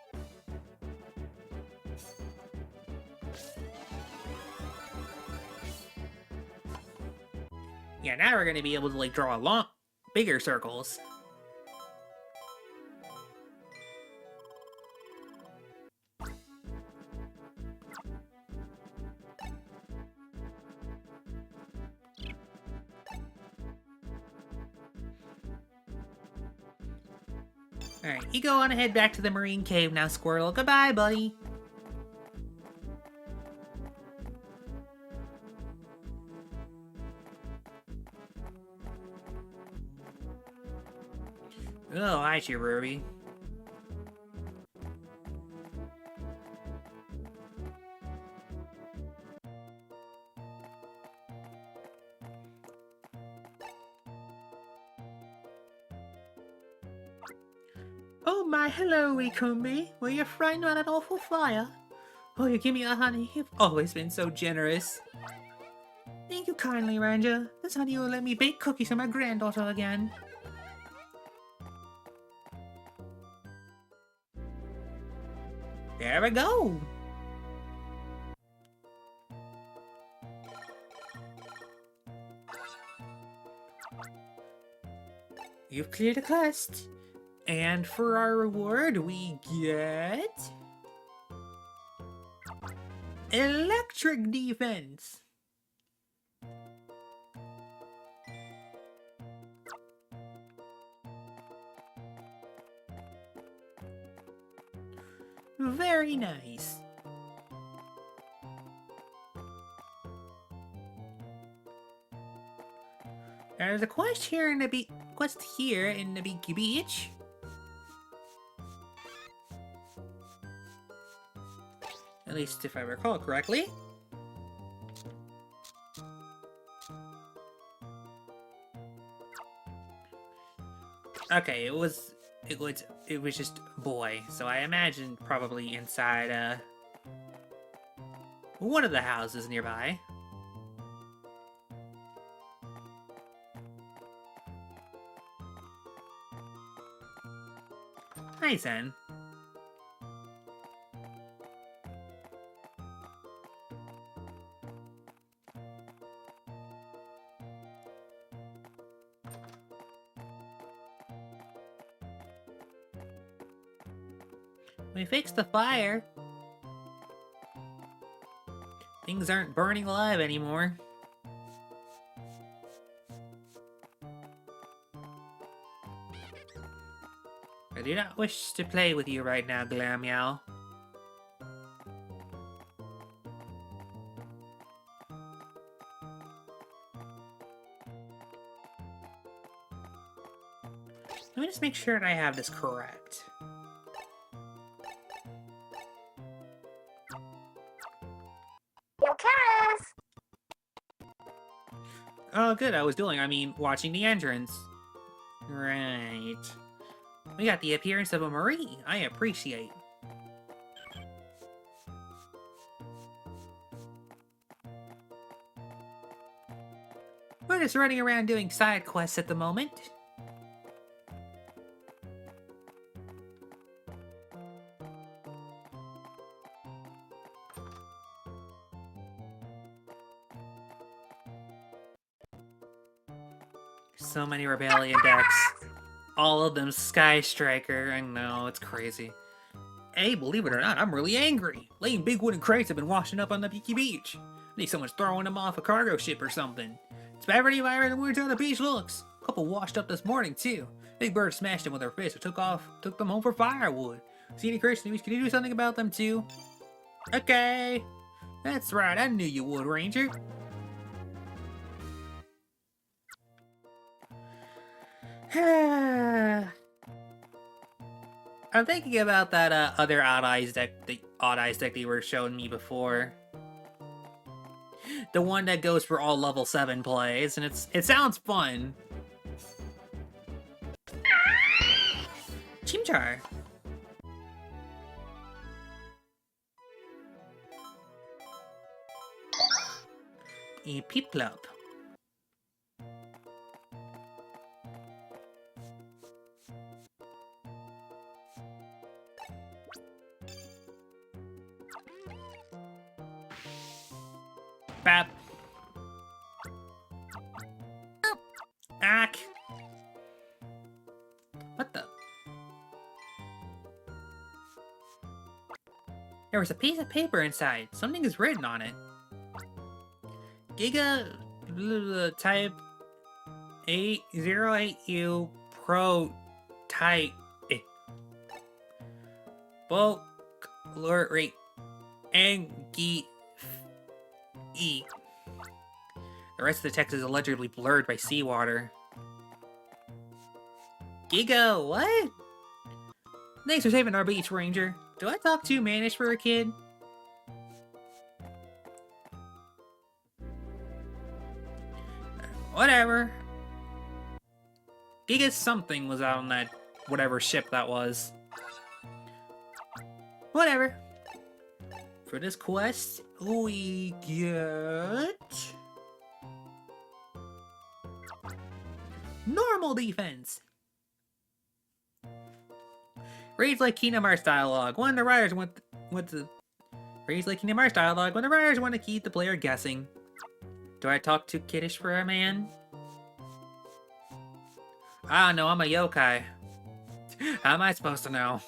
[SPEAKER 2] Yeah, now we're gonna be able to, like, draw bigger circles. Alright, you go on ahead back to the marine cave now, Squirtle. Goodbye, buddy. Oh, hi, Ruby. Oh my, hello, Ikumbi. Were you frightened by that awful fire? Oh, you give me a honey. You've always been so generous. Thank you kindly, Ranger. This honey will let me bake cookies for my granddaughter again. There we go. You've cleared a quest. And for our reward, we get... Electric Defense. Very nice. There's a quest here in the Beaky Beach. At least if I recall correctly. Okay, it was just boy, so I imagined probably inside one of the houses nearby. Hi, Zen. We fixed the fire. Things aren't burning alive anymore. I do not wish to play with you right now, Glammeow. Let me just make sure that I have this correct. Oh, good. I was watching the entrance. Right. We got the appearance of a Marie. I appreciate. We're just running around doing side quests at the moment. So many Rebellion decks. All of them Sky Striker. I know, it's crazy. Hey, believe it or not, I'm really angry. Laying big wooden crates have been washing up on the Beaky Beach. I think someone's throwing them off a cargo ship or something. It's bad for the environment and weird how the beach looks. A couple washed up this morning, too. Big Bird smashed them with her fist and took them home for firewood. See any Christian news? Can you do something about them, too? Okay. That's right, I knew you would, Ranger. I'm thinking about that other Odd Eyes deck, the Odd Eyes deck they were showing me before. The one that goes for all level 7 plays, and it sounds fun. Chimchar. A Piplup. Bap. Ack. What the? There was a piece of paper inside. Something is written on it. Giga type 808U Pro type folkloric Angie E. The rest of the text is allegedly blurred by seawater. Gigo, what? Thanks for saving our beach, Ranger. Do I talk too mannish for a kid? Whatever. Giga something was out on that whatever ship that was. Whatever. For this quest, we get... normal defense. Reads like Kingdom Hearts dialogue. When the writers want to... Reads like Kingdom Hearts dialogue when the writers want to keep the player guessing. Do I talk too kiddish for a man? I don't know, I'm a yokai. How am I supposed to know?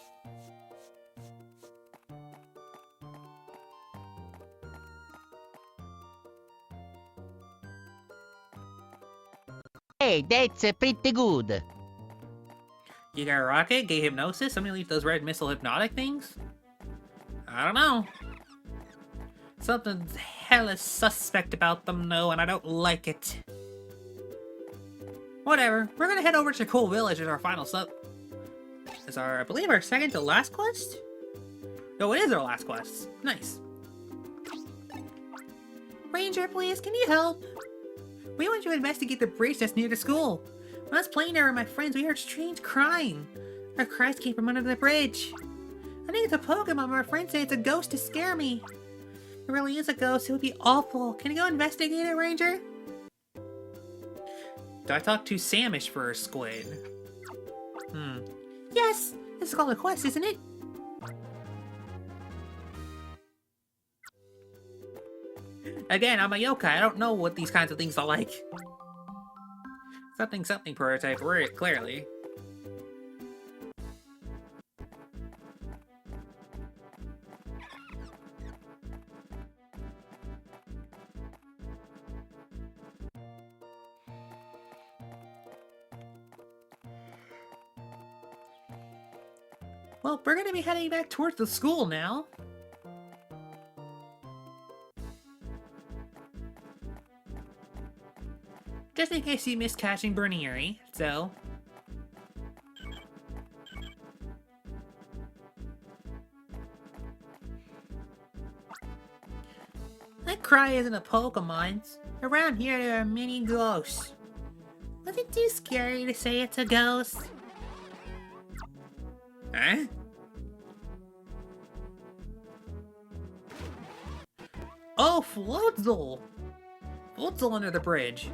[SPEAKER 3] Hey, that's pretty good.
[SPEAKER 2] You got a rocket? Gay hypnosis? Somebody leave those red missile hypnotic things? I don't know. Something's hella suspect about them, though, and I don't like it. Whatever. We're gonna head over to Cool Village as our final I believe, our second to last quest? No, it is our last quest. Nice. Ranger, please, can you help? We want you to investigate the bridge that's near the school. When I was playing there with my friends, we heard strange crying. Our cries came from under the bridge. I think it's a Pokemon, but my friends say it's a ghost to scare me. If it really is a ghost, it would be awful. Can you go investigate it, Ranger? Do I talk to Samish for a squid? Yes! This is called a quest, isn't it? Again, I'm a yokai. I don't know what these kinds of things are like. Something prototype, clearly. Well, we're gonna be heading back towards the school now. Just in case you missed catching Bernieri, so... That cry isn't a Pokemon. Around here there are many ghosts. Was it too scary to say it's a ghost? Huh? Oh, Floatzel! Floatzel under the bridge.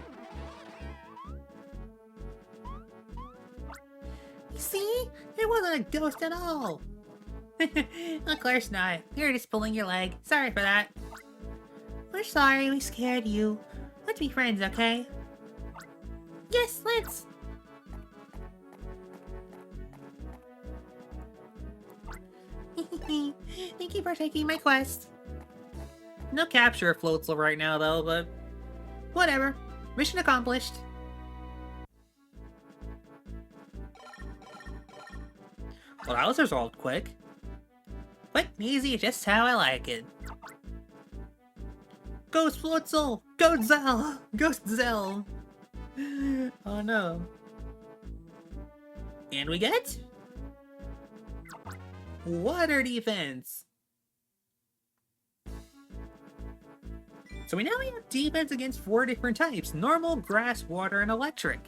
[SPEAKER 2] See? It wasn't a ghost at all! Of course not. You're just pulling your leg. Sorry for that. We're sorry we scared you. Let's be friends, okay? Yes, let's! Thank you for taking my quest. No capture of Floatzel right now, though, but... whatever. Mission accomplished. Well, that was resolved quick. Quick and easy, just how I like it. Ghost Floatzel! Ghost Zell! Ghost Zell! Oh no. And we get... water defense! So we now have defense against 4 different types. Normal, grass, water, and electric.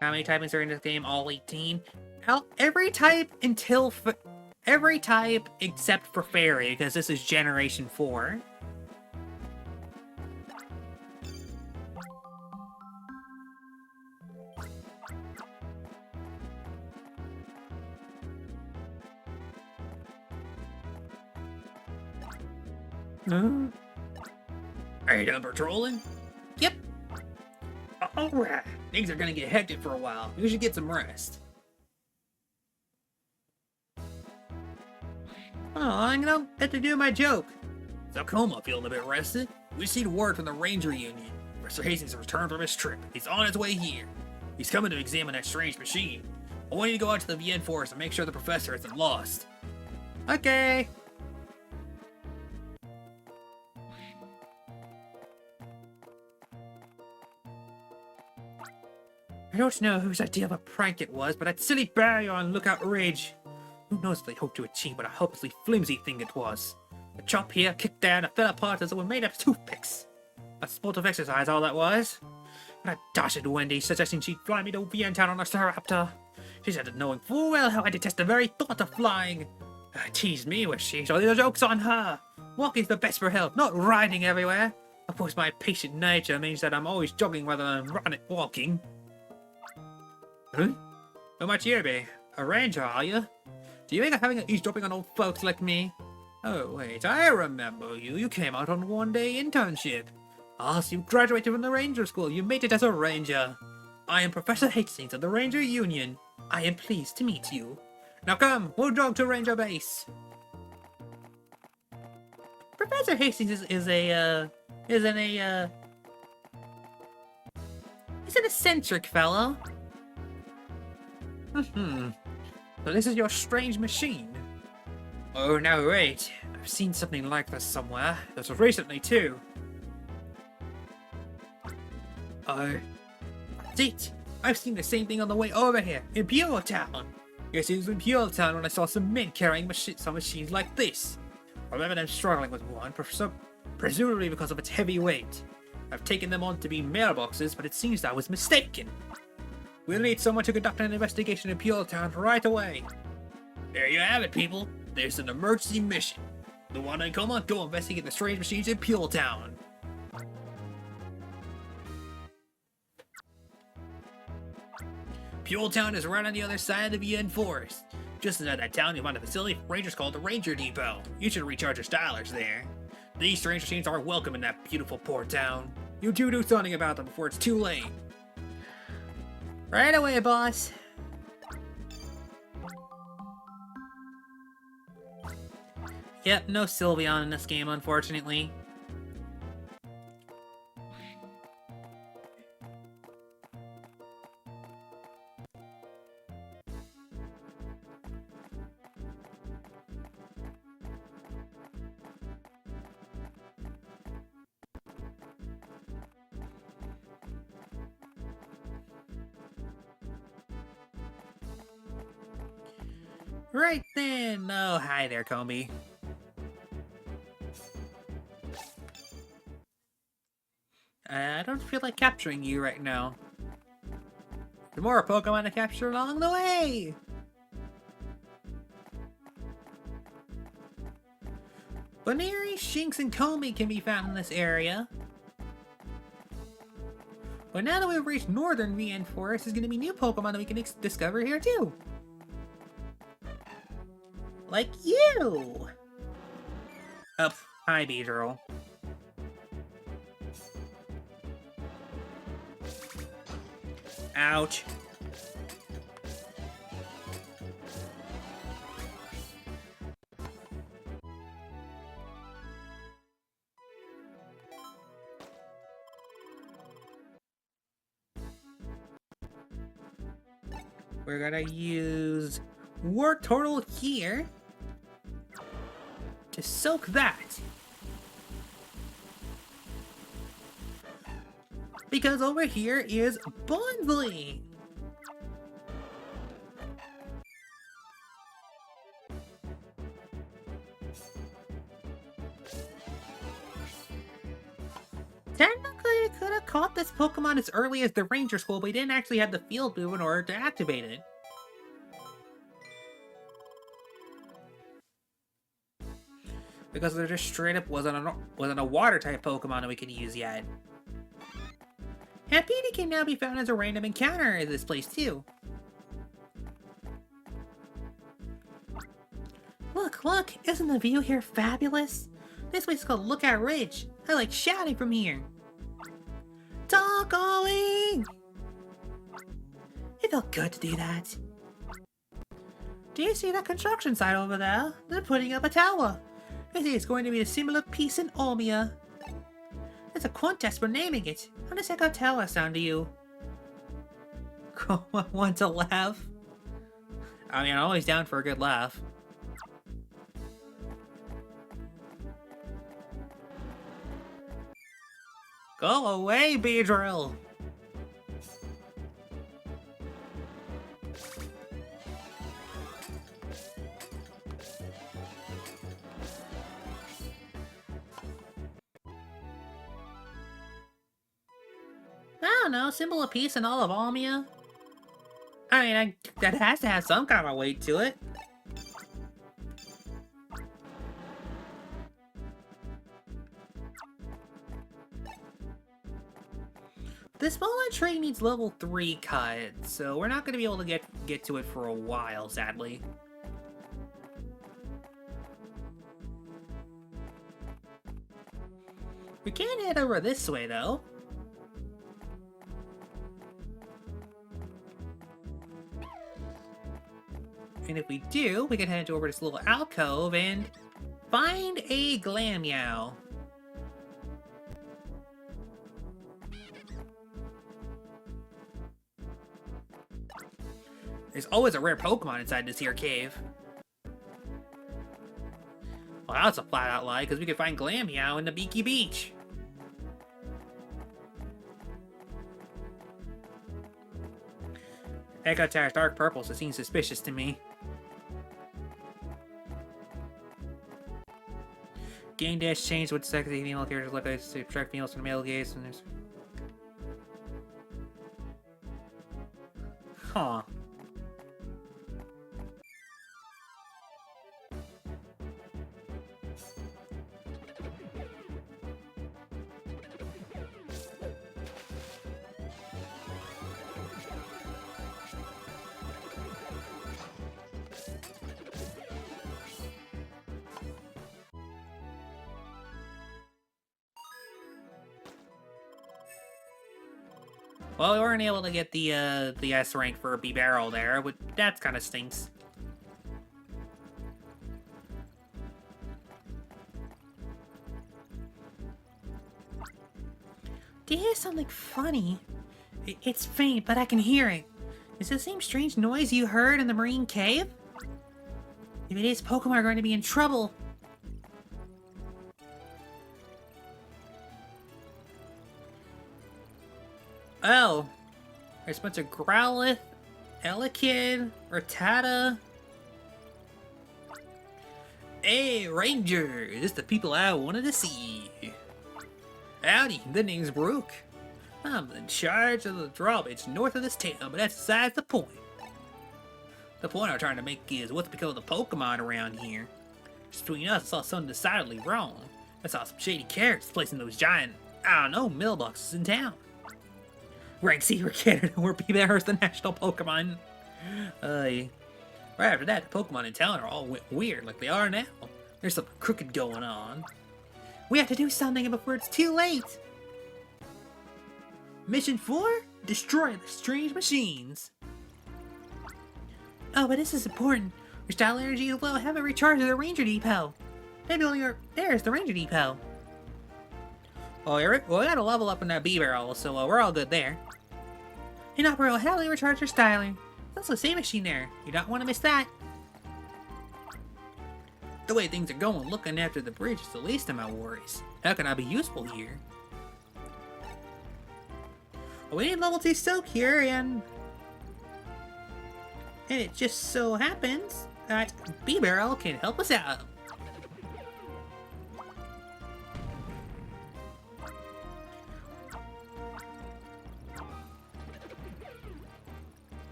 [SPEAKER 2] How many typings are in this game? All 18? Every type every type except for Fairy, because this is Generation 4. Are you done patrolling? Yep. Alright. Things are gonna get hectic for a while. We should get some rest. Oh, I don't get to do my joke. So Coma feeling a bit rested? We received word from the Ranger Union. Professor Hastings has returned from his trip. He's on his way here. He's coming to examine that strange machine. I want you to go out to the VN Forest and make sure the professor isn't lost. Okay. I don't know whose idea of a prank it was, but that silly barrier on Lookout Ridge. Who knows what they hoped to achieve what a hopelessly flimsy thing it was. A chop here, kick there, and it fell apart as it were made of toothpicks. A sport of exercise, all that was. And that dashing Wendy suggesting she'd fly me to Vientown on a Staraptor. She said it knowing full well how I detest the very thought of flying. Teased me with she, so the joke's on her. Walking's the best for health, not riding everywhere. Of course, my patient nature means that I'm always jogging rather than walking. Huh? Who might you be? A ranger, are you? Do you think of having a eavesdropping on old folks like me? Oh, wait, I remember you. You came out on one-day internship. Ah, so you graduated from the ranger school. You made it as a ranger. I am Professor Hastings of the Ranger Union. I am pleased to meet you. Now come, we'll jog to Ranger Base. Professor Hastings is an eccentric fellow. So this is your strange machine. Oh, no, wait. I've seen something like this somewhere. This was recently, too. Oh, that's it. I've seen the same thing on the way over here, in Pure Town. Yes, it was in Pure Town when I saw some men carrying some machines like this. I remember them struggling with one, presumably because of its heavy weight. I've taken them on to be mailboxes, but it seems I was mistaken. We'll need someone to conduct an investigation in Pure Town right away. There you have it, people. There's an emergency mission. The one in Coma, go investigate the strange machines in Pure Town. Pure Town is right on the other side of the VN Forest. Just inside that town, you'll find a facility for rangers called the Ranger Depot. You should recharge your stylers there. These strange machines are welcome in that beautiful port town. You two do something about them before it's too late. Right away, boss. Yep, no Sylveon in this game, unfortunately. Right then! Oh, hi there, Combi. I don't feel like capturing you right now. There's more Pokemon to capture along the way! Baneri, Shinx, and Combi can be found in this area. But now that we've reached Northern VN Forest, there's going to be new Pokemon that we can discover here too. Like you! Oh, hi, Beedrill. Ouch. We're gonna use War Turtle here to soak that. Because over here is Bondly. Technically, we could have caught this Pokemon as early as the Ranger School, but we didn't actually have the field move in order to activate it. Because there just straight up wasn't a water type Pokemon that we could use yet. Happiny can now be found as a random encounter in this place too. Look, look! Isn't the view here fabulous? This place is called Lookout Ridge. I like shouting from here. Talking! It felt good to do that. Do you see that construction site over there? They're putting up a tower. I think it's going to be a similar piece in Almia. It's a contest for naming it. How does Echo Tower sound to you? Want to laugh? I mean, I'm always down for a good laugh. Go away, Beedrill! I don't know, symbol of peace and all of Almia. I mean, that has to have some kind of weight to it. This smaller tree needs level 3 cut, so we're not going to be able to get to it for a while, sadly. We can head over this way, though. And if we do, we can head over this little alcove and find a Glammeow. There's always a rare Pokemon inside this here cave. Well, that's a flat-out lie, because we could find Glammeow in the Beaky Beach. Echo Tower's dark purple, so it seems suspicious to me. Game dash changed with sexy female characters like I subtract females from the male gaze, and there's... Huh. Well, we weren't able to get the S rank for a B-Barrel there, but that kind of stinks. Do you hear something funny? It's faint, but I can hear it. Is it the same strange noise you heard in the marine cave? If it is, Pokemon are going to be in trouble. Oh, there's a bunch of Growlithe, Elekid, Rattata. Hey, Ranger, this is the people I wanted to see. Howdy, the name's Brooke. I'm in charge of the drawbridge north of this town, but that's besides the point. The point I'm trying to make is what's become of the Pokemon around here. Just between us, I saw something decidedly wrong. I saw some shady characters placing those giant, I don't know, mailboxes in town. Rank C for Canada, where B-Bear's the national Pokemon. Right after that, the Pokemon in town are all weird like they are now. There's something crooked going on. We have to do something before it's too late. Mission 4? Destroy the strange machines. Oh, but this is important. Your style energy is low. Have it recharged at the Ranger Depot. There's the Ranger Depot. Oh, Eric, well, we gotta level up in that B-Barrel, so we're all good there. In Opera, how do you recharge your styling? That's the same machine there. You don't want to miss that. The way things are going, looking after the bridge is the least of my worries. How can I be useful here? Well, we need level 2 soak here, and it just so happens that B-Barrel can help us out.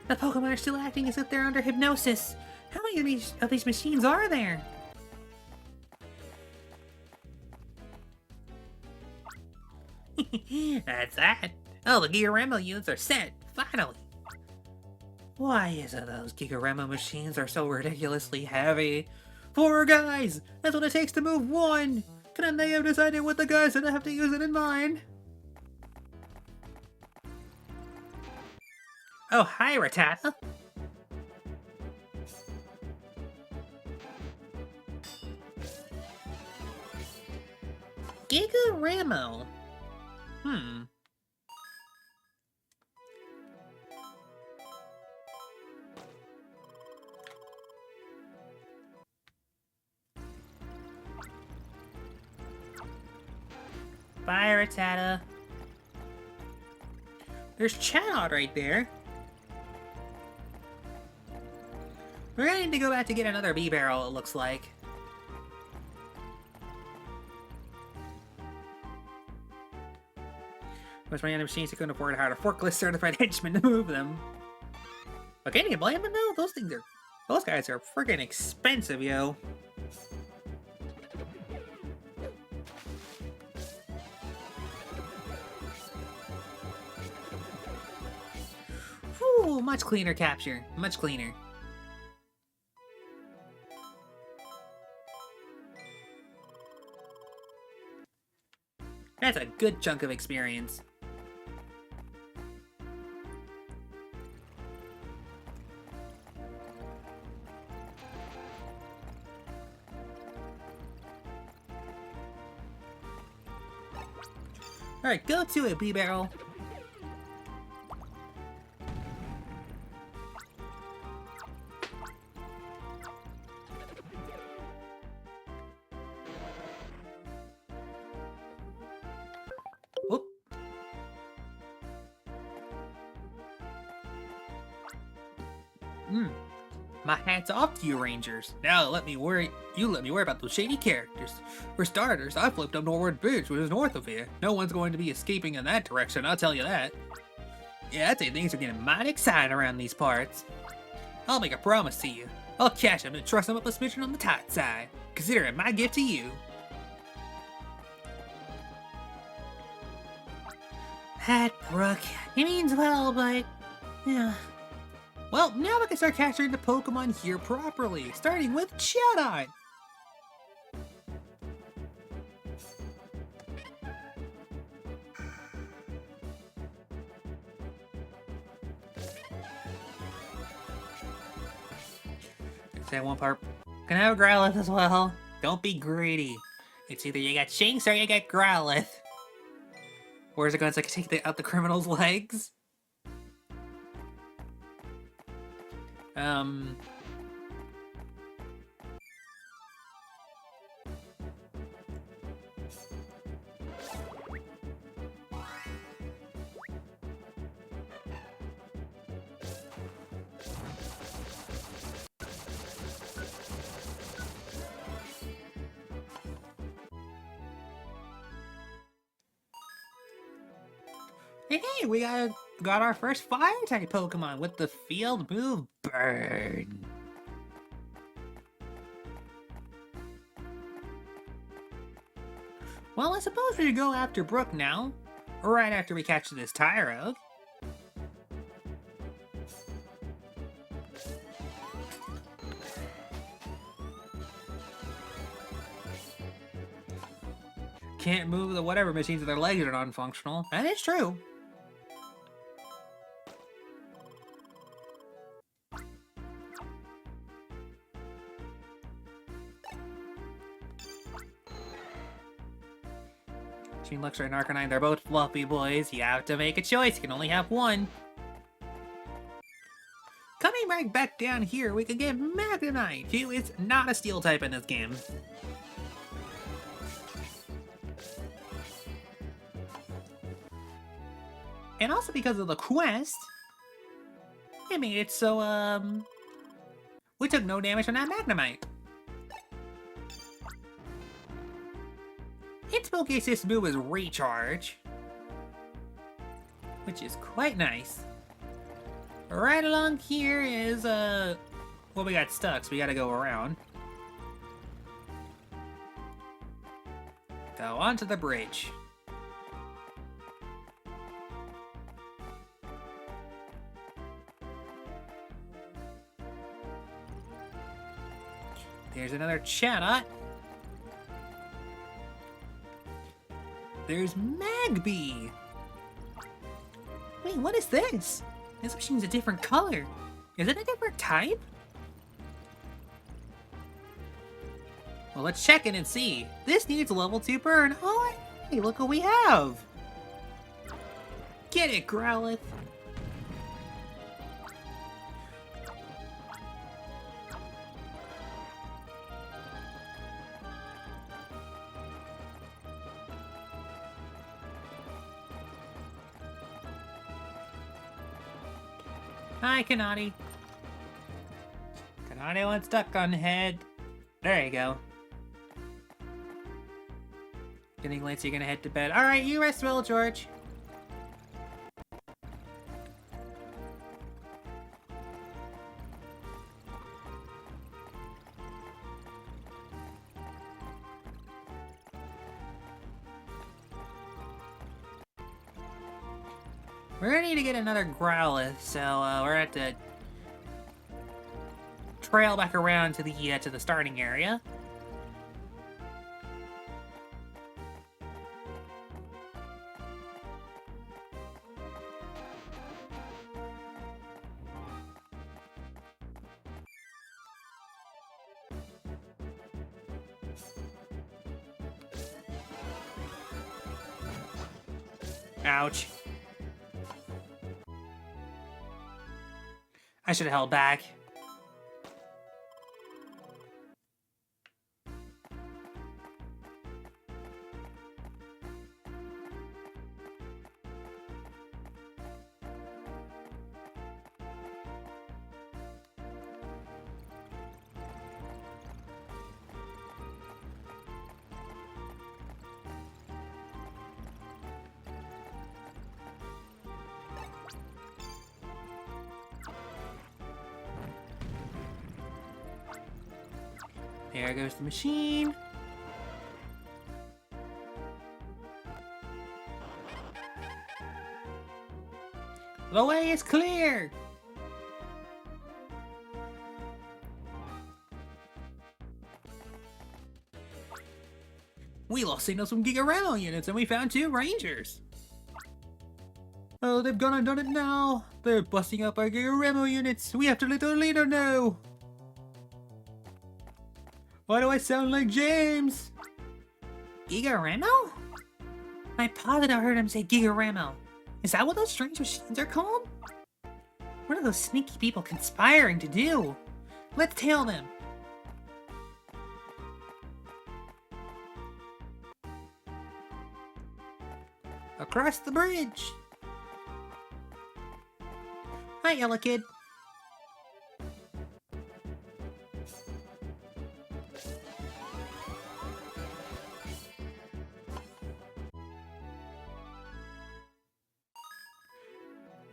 [SPEAKER 2] The Pokemon are still acting as if they're under hypnosis. How many of these machines are there? That's that. Oh, the Gigaramo units are set. Finally. Why is it those Gigaramo machines are so ridiculously heavy? 4 guys! That's what it takes to move 1! Couldn't they have decided what the guys didn't have to use it in mind? Oh, hi, Rattata. Giga Ramo. Hmm. Bye, Rattata. There's Chad right there. We're gonna need to go back to get another bee barrel, it looks like. Most random machines that couldn't afford to hire a forklift certified henchman to move them. Okay, can you blame them though? Those guys are freaking expensive, yo. Whew, much cleaner capture. Much cleaner. That's a good chunk of experience. Alright, go to it, bee barrel. Whoop. My hat's off to you, Rangers. Now let me worry about those shady characters. For starters, I flipped up Norwood Bridge, which is north of here. No one's going to be escaping in that direction, I'll tell you that. Yeah, I'd say things are getting mighty exciting around these parts. I'll make a promise to you. I'll catch him and trust him up a smidgen on the tight side. Consider it my gift to you. Hat Brook. He means well, but... yeah. Well, now we can start capturing the Pokemon here properly, starting with Chad-Eye. Say one part. Can I have a Growlithe as well? Don't be greedy. It's either you got Shinx or you got Growlithe. Or is it going to take out the criminal's legs? Hey, we got our first Fire-type Pokemon with the field move Burn. Well, I suppose we should go after Brook now, right after we catch this Tyrogue. Can't move the whatever machines with their legs are non-functional. That is true. Between Luxray and Arcanine, they're both fluffy boys. You have to make a choice. You can only have one. Coming right back down here, we could get Magnemite, who is not a steel type in this game. And also because of the quest, it made it so, we took no damage from that Magnemite. Its Poké move is Recharge, which is quite nice. Right along here is, well, we got stuck, so we gotta go around. Go onto the bridge. There's another Chatot. There's Magby. Wait, what is this? This machine's a different color. Is it a different type? Well, let's check in and see. This needs a level 2 burn. Oh, hey, look what we have. Get it, Growlithe. Hi, Kanani. Kanani wants duck on head. There you go. Getting late, so you're gonna head to bed. Alright, you rest well, George. We're gonna need to get another Growlithe, so we're at the trail back around to the starting area. Ouch. I should have held back. There goes the machine. The way is clear! We lost signals from Gigaramo units and we found 2 Rangers. Oh, they've gone and done it now. They're busting up our Gigaramo units. We have to let our leader know. Why do I sound like James? Gigaramo? I positive heard him say Gigaramo. Is that what those strange machines are called? What are those sneaky people conspiring to do? Let's tail them. Across the bridge. Hi, Ella Kid.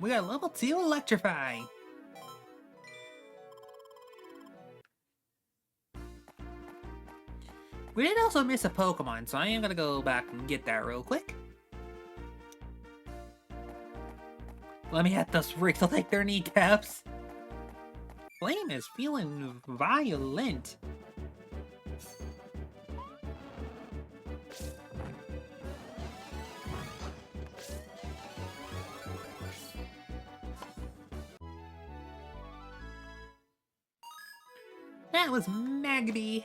[SPEAKER 2] We got level 2 Electrify. We did also miss a Pokemon, so I am gonna go back and get that real quick. Let me at those freaks, I'll take their kneecaps. Flame is feeling violent. That was Magby.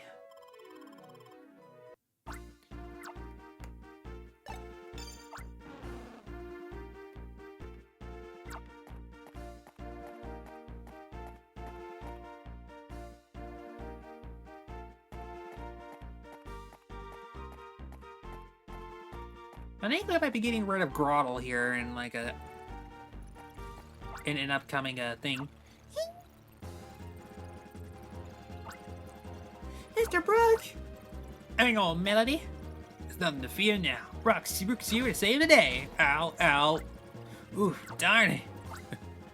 [SPEAKER 2] I think I might be getting rid of Grottle here in like in an upcoming thing. Mr. Brook! Hang on, Melody. There's nothing to fear now. Brook's here to save the day. Ow, ow. Oof, darn it.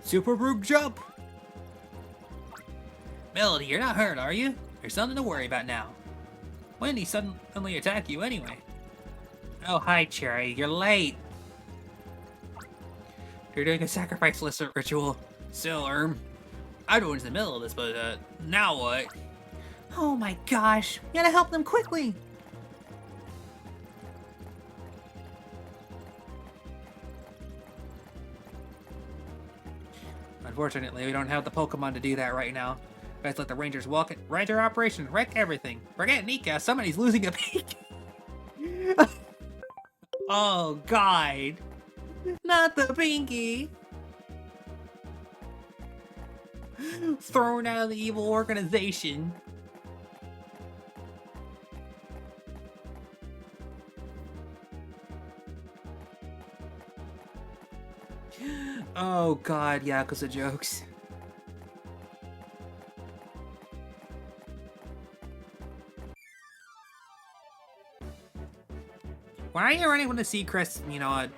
[SPEAKER 2] Super Brook jump! Melody, you're not hurt, are you? There's something to worry about now. When did he suddenly attack you anyway? Oh, hi, Cherry. You're late. You're doing a sacrifice ritual. So, I don't know in the middle of this, but, now what? Oh my gosh. We gotta help them quickly. Unfortunately, we don't have the Pokemon to do that right now. Guys, let the Rangers walk it. Ranger operation, wreck everything. Forget Nika, somebody's losing a pinky. Oh, God. Not the pinky. Thrown out of the evil organization. Oh, God, Yakuza jokes. Why are you running when to see Chris, you know,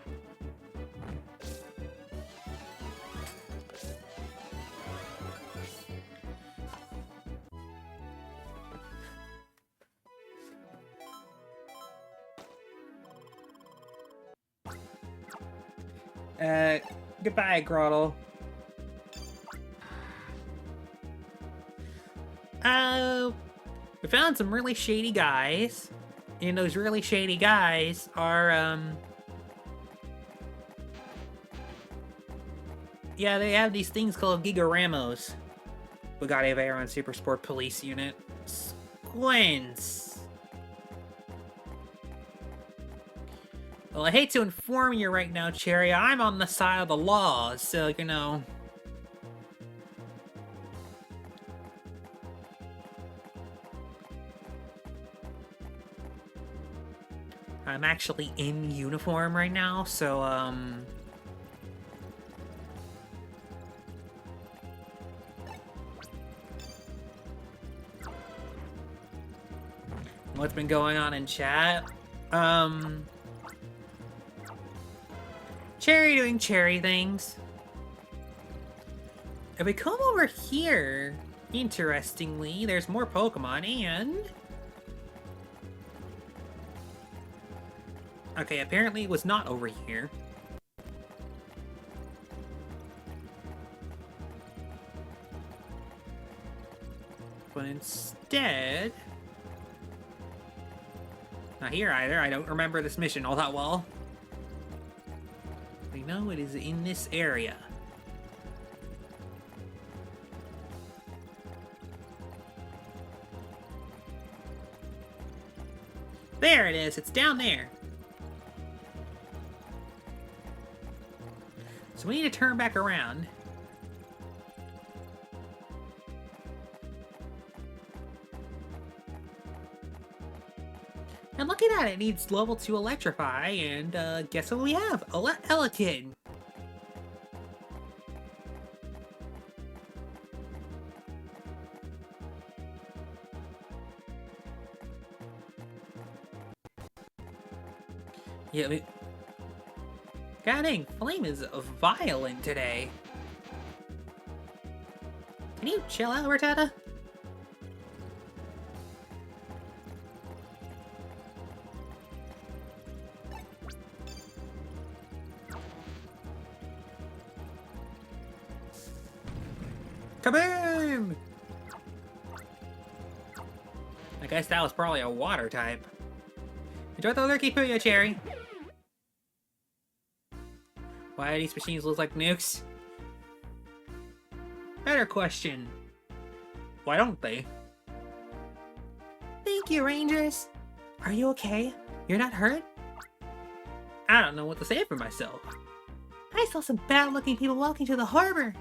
[SPEAKER 2] goodbye, Grottle. We found some really shady guys. And those really shady guys are, yeah, they have these things called Gigaramos. We got a on Super Sport Police Unit. Squints. Well, I hate to inform you right now, Cherry. I'm on the side of the law, so, you know. I'm actually in uniform right now, so, what's been going on in chat? Cherry doing cherry things. If we come over here, interestingly, there's more Pokemon and... Okay, apparently it was not over here. But instead... Not here either, I don't remember this mission all that well. I know it is in this area. There it is, it's down there. So we need to turn back around. And look at that, it needs level 2 Electrify, and guess what we have? Elekid. Yeah, God dang, Flame is violent today. Can you chill out, Rattata? Kaboom! I guess that was probably a water type. Enjoy the Lurky Puyo, Cherry. Why do these machines look like nukes? Better question. Why don't they?
[SPEAKER 1] Thank you, Rangers. Are you okay? You're not hurt?
[SPEAKER 2] I don't know what to say for myself.
[SPEAKER 1] I saw some bad-looking people walking to the harbor.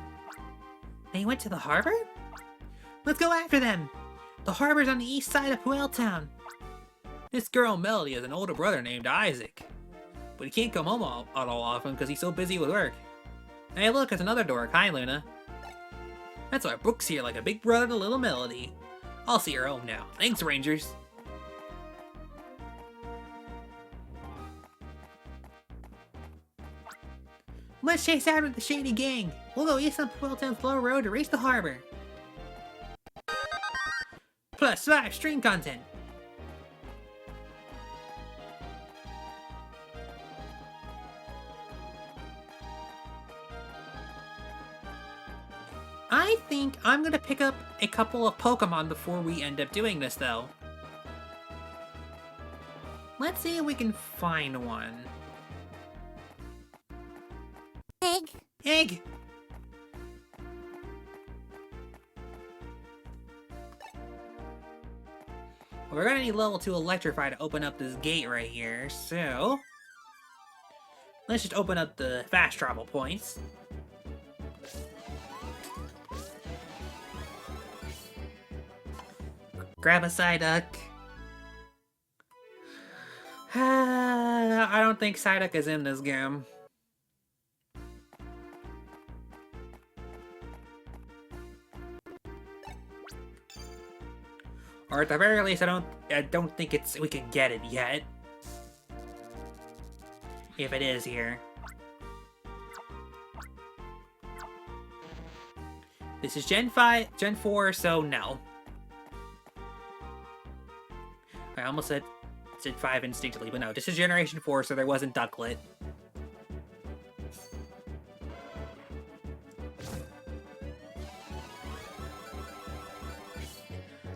[SPEAKER 1] They went to the harbor? Let's go after them. The harbor's on the east side of Puel Town.
[SPEAKER 2] This girl Melody has an older brother named Isaac. But he can't come home all often because he's so busy with work. Hey look, it's another dork. Hi, Luna. That's why Brooke's here like a big brother to little Melody. I'll see her home now. Thanks, Rangers.
[SPEAKER 1] Let's chase after the shady gang. We'll go east on Puel Town's lower road to reach the harbor.
[SPEAKER 2] +5 stream content. I think I'm gonna pick up a couple of Pokemon before we end up doing this, though. Let's see if we can find one.
[SPEAKER 1] Egg.
[SPEAKER 2] Egg!
[SPEAKER 1] We're gonna need level 2 Electrify to open up this gate right here, so... let's just open up the fast travel points. Grab a Psyduck. I don't think Psyduck is in this game. Or at the very least, I don't think we can get it yet. If it is here. This is Gen 4, so no. I almost said 5 instinctively, but no. This is Generation 4, so there wasn't Ducklet.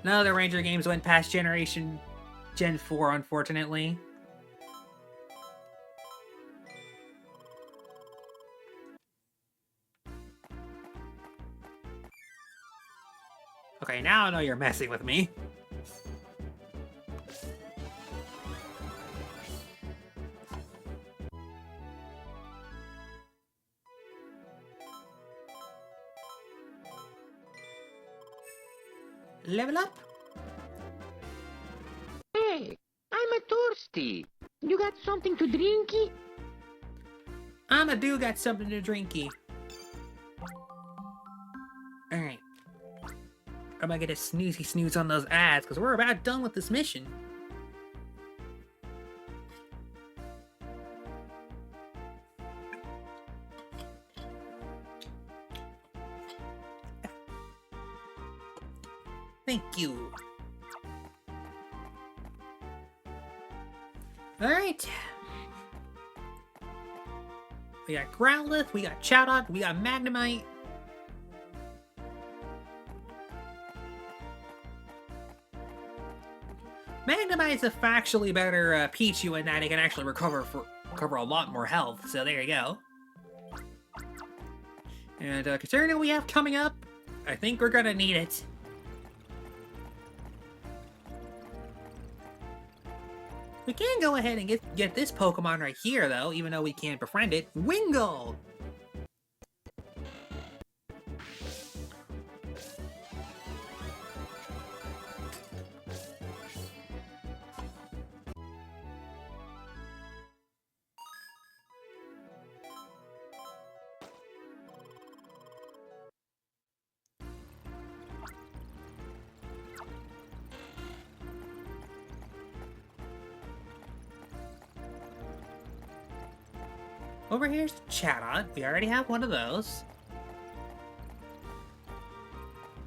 [SPEAKER 1] None of the Ranger games went past Gen 4, unfortunately. Okay, now I know you're messing with me. Level up?
[SPEAKER 3] Hey, I'm a thirsty. You got something to drinky?
[SPEAKER 1] I do got something to drinky. Alright. I'm gonna get a snooze on those ads, because we're about done with this mission. Thank you. Alright. We got Growlithe, we got Chowdot, we got Magnemite. Magnemite's a factually better Pichu in that it can actually recover a lot more health, so there you go. And considering what we have coming up, I think we're gonna need it. We can go ahead and get this Pokemon right here, though, even though we can't befriend it. Wingull! Over here's Chatot. We already have one of those.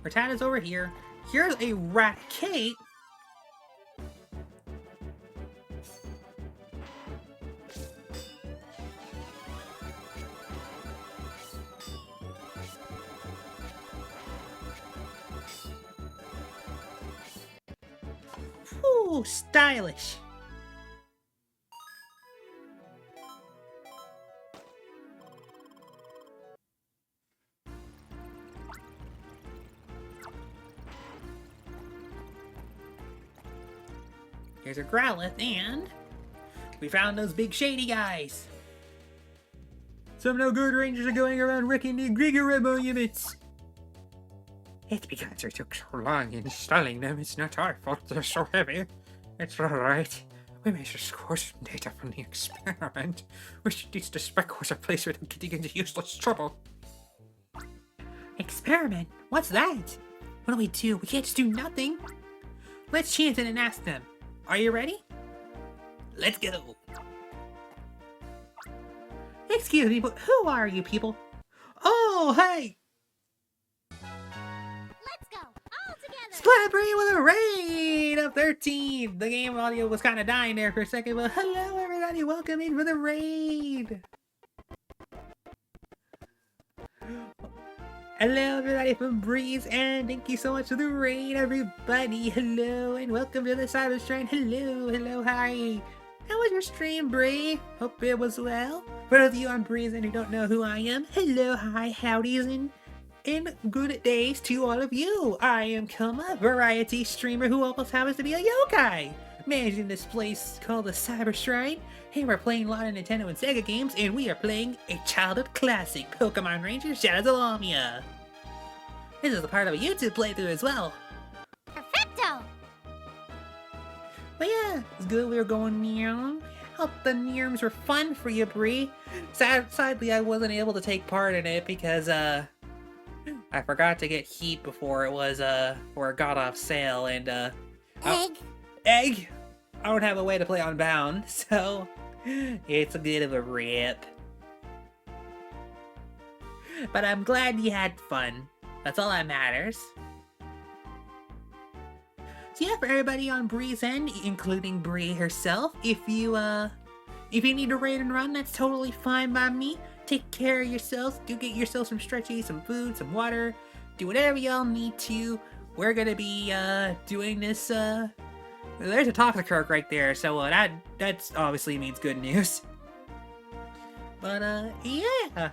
[SPEAKER 1] Rattata's over here. Here's a Raticate. Ooh, stylish. Here's a Growlithe, and we found those big shady guys. Some no good rangers are going around wrecking the Grigoremo units. It's because they took so long installing them. It's not our fault they're so heavy. It's alright. We may just score some data from the experiment, which needs to spec was a place without getting into useless trouble. Experiment? What's that? What do we do? We can't just do nothing. Let's chance it and ask them. Are you ready? Let's go. Excuse me, but who are you people? Oh, hey!
[SPEAKER 4] Let's go, all together!
[SPEAKER 1] Splatterbrain with a raid of 13! The game audio was kind of dying there for a second, but hello everybody, welcome in for the raid! Hello everybody from Breeze, and thank you so much for the raid, everybody! Hello, and welcome to the Cyber Shrine. Hello, hi! How was your stream, Bree? Hope it was well. For those of you on Breeze and who don't know who I am, hello, hi, howdies, and And good days to all of you. I am Koma, variety streamer who almost happens to be a yokai. Managing this place called the Cyber Shrine. Here we're playing a lot of Nintendo and Sega games, and we are playing a childhood classic, Pokemon Ranger Shadows of Almia. This is a part of a YouTube playthrough as well.
[SPEAKER 4] Perfecto!
[SPEAKER 1] But yeah, it's good we were going near. Hope the Nirms were fun for you, Bree. Sadly, I wasn't able to take part in it because, I forgot to get heat before it got off sale, and,
[SPEAKER 4] Egg.
[SPEAKER 1] Egg! I don't have a way to play Unbound, so it's a bit of a rip. But I'm glad you had fun. That's all that matters. So yeah, for everybody on Bree's end, including Bree herself, if you need to raid and run, that's totally fine by me. Take care of yourselves, do get yourself some stretchies, some food, some water, do whatever y'all need to. We're gonna be, doing this, there's a Toxicroak right there, so, that's obviously means good news. But, yeah.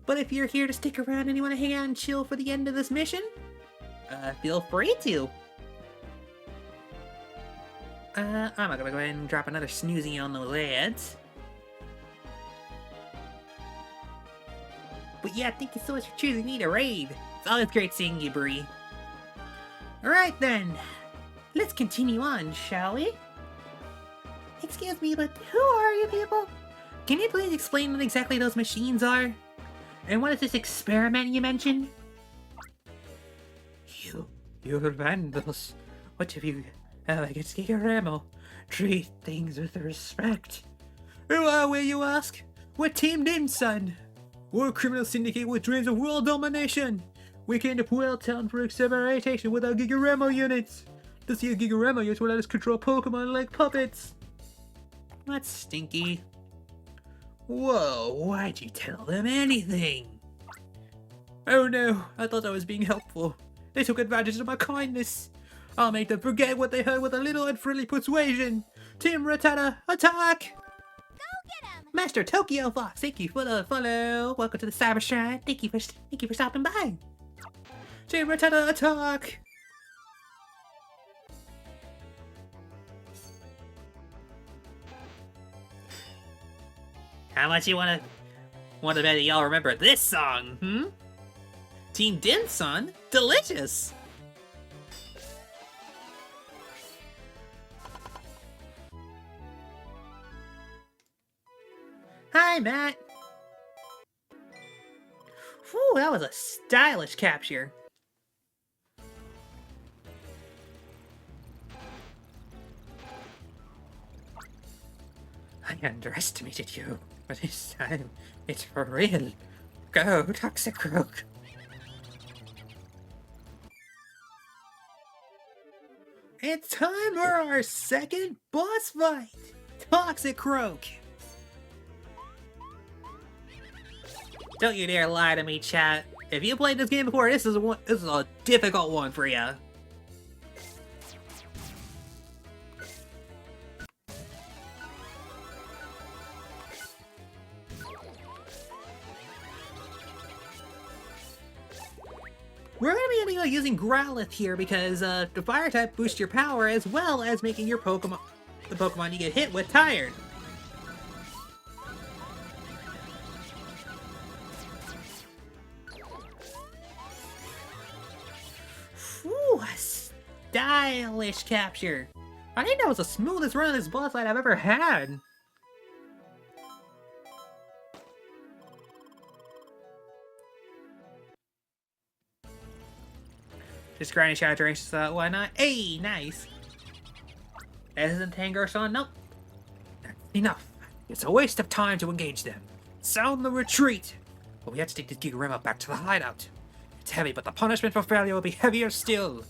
[SPEAKER 1] But if you're here to stick around and you want to hang out and chill for the end of this mission, feel free to. I'm gonna go ahead and drop another snoozy on those ads. But yeah, thank you so much for choosing me to raid. It's always great seeing you, Bree. Alright then, let's continue on, shall we? Excuse me, but who are you people? Can you please explain what exactly those machines are? And what is this experiment you mentioned? You're vandals. What have you against Gigaramo? Treat things with respect. Who are we, you ask? We're Team Dim, son. We're a criminal syndicate with dreams of world domination. We came to Puel Town for experimentation with our Gigaramo units. To see a Gigaramo unit will let us control Pokemon like puppets. That's stinky. Whoa, why'd you tell them anything? Oh no, I thought I was being helpful. They took advantage of my kindness. I'll make them forget what they heard with a little unfriendly persuasion. Team Rattata, attack!
[SPEAKER 4] Go get him!
[SPEAKER 1] Master Tokyo Fox, thank you for the follow. Welcome to the Cyber Shrine. Thank you for stopping by. Team Rattata, attack! How much you want to bet y'all remember this song, hmm? Team Dim-son? Delicious! Hi, Matt! Whew, that was a stylish capture. I underestimated you, but this time, it's for real. Go, Toxicroak! It's time for our second boss fight! Toxicroak! Don't you dare lie to me, chat. If you played this game before, this is a difficult one for ya. We're gonna be using Growlithe here because the fire type boosts your power as well as making your Pokemon, the Pokemon you get hit with, tired. Whew, a stylish capture. I think that was the smoothest run of this boss fight I've ever had. Just grinding shadow directions, so why not? Hey, nice. That isn't Tangerson, nope. Enough. It's a waste of time to engage them. Sound the retreat. But we have to take this Gigaramo back to the hideout. It's heavy, but the punishment for failure will be heavier still.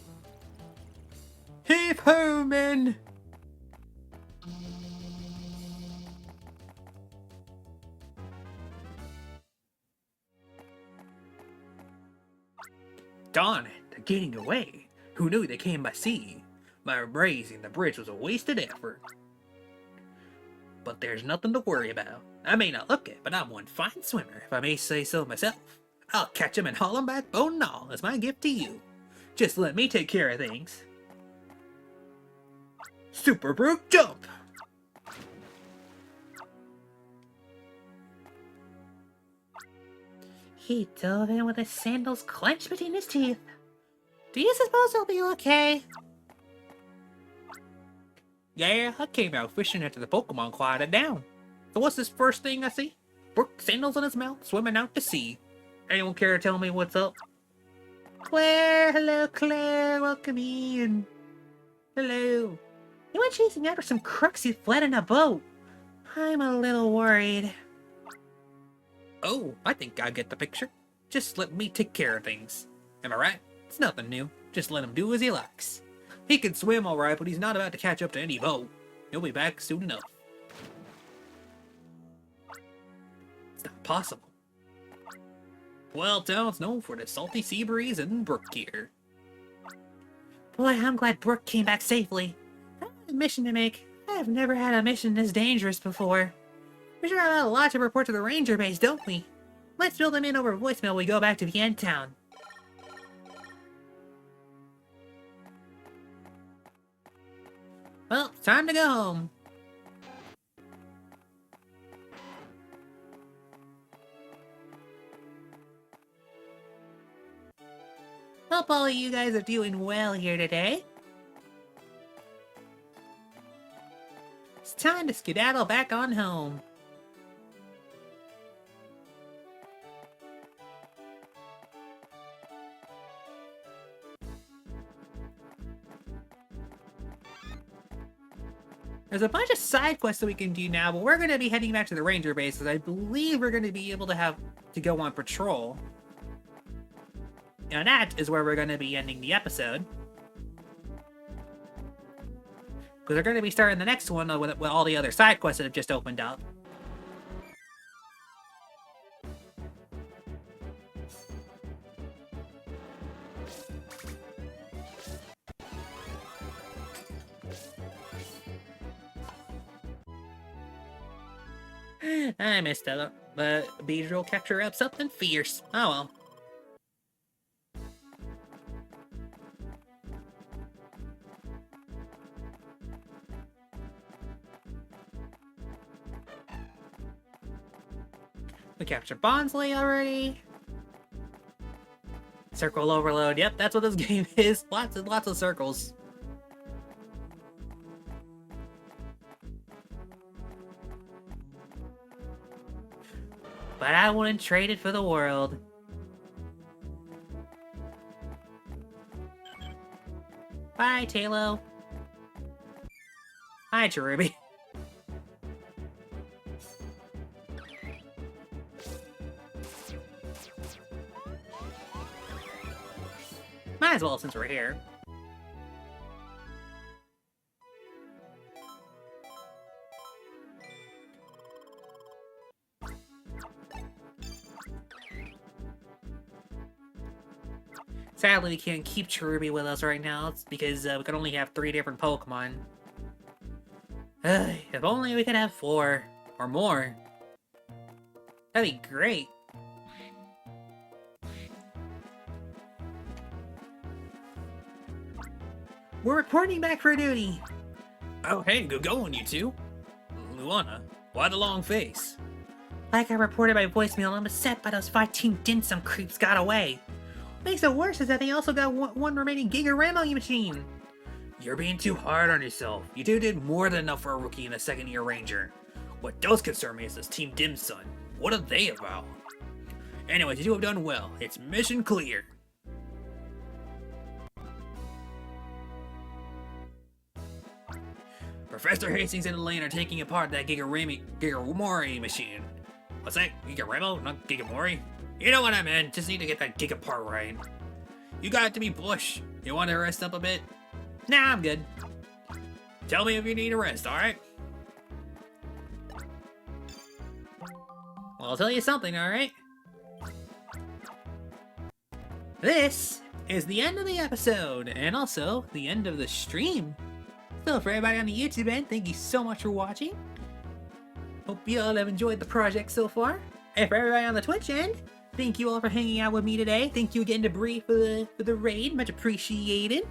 [SPEAKER 1] Heave ho, men! Darn it, they're getting away. Who knew they came by sea? My raising the bridge was a wasted effort. But there's nothing to worry about. I may not look it, but I'm one fine swimmer, if I may say so myself. I'll catch him and haul him back bone and all as my gift to you. Just let me take care of things. Super Brook Jump!
[SPEAKER 2] He dove in with his sandals clenched between his teeth. Do you suppose he'll be okay?
[SPEAKER 1] Yeah, I came out fishing after the Pokemon quieted down. So what's this first thing I see? Brook, sandals in his mouth, swimming out to sea. Anyone care to tell me what's up?
[SPEAKER 2] Claire, hello Claire, welcome in. Hello. You went chasing after some crooks who fled in a boat. I'm a little worried.
[SPEAKER 1] Oh, I think I get the picture. Just let me take care of things. Am I right? It's nothing new. Just let him do as he likes. He can swim alright, but he's not about to catch up to any boat. He'll be back soon enough. It's not possible. Well, town's known for the salty sea breeze and brook here.
[SPEAKER 2] Boy, I'm glad Brooke came back safely. I have a mission to make. I have never had a mission this dangerous before. We sure have a lot to report to the ranger base, don't we? Let's fill them in over voicemail when we go back to the end town.
[SPEAKER 1] Well, time to go home.
[SPEAKER 2] Hope all of you guys are doing well here today. It's time to skedaddle back on home.
[SPEAKER 1] There's a bunch of side quests that we can do now, but we're going to be heading back to the ranger base, because I believe we're going to be able to go on patrol. And that is where we're going to be ending the episode. Because we're going to be starting the next one with all the other side quests that have just opened up. I missed it, but Beedrill capture up something fierce. Oh well. We captured Bonsly already. Circle overload. Yep, that's what this game is. Lots and lots of circles. But I wouldn't trade it for the world. Bye, Talo. Hi, Cherubi. Might as well since we're here. Sadly, we can't keep Cherubi with us right now. It's because we can only have 3 different Pokemon. If only we could have 4 or more. That'd be great. We're reporting back for duty. Oh, hey, good going, you two. Luana, why the long face?
[SPEAKER 2] Like I reported by voicemail, I'm upset by those 5 Team Dim Sum creeps got away. What makes it worse is that they also got one remaining Giga Ramo machine.
[SPEAKER 1] You're being too hard on yourself. You two did more than enough for a rookie and a second-year ranger. What does concern me is this Team Dim Sum. What are they about? Anyways, you two have done well. It's mission clear. Professor Hastings and Elaine are taking apart that Gigamori machine. What's that? Gigaremo? Not Gigamori? You know what I meant. Just need to get that Giga part right. You got it to be Bush. You want to rest up a bit? Nah, I'm good. Tell me if you need a rest, alright? Well, I'll tell you something, alright? This is the end of the episode, and also the end of the stream. So for everybody on the YouTube end, thank you so much for watching. Hope you all have enjoyed the project so far. And for everybody on the Twitch end, thank you all for hanging out with me today. Thank you again to Bree for the raid. Much appreciated.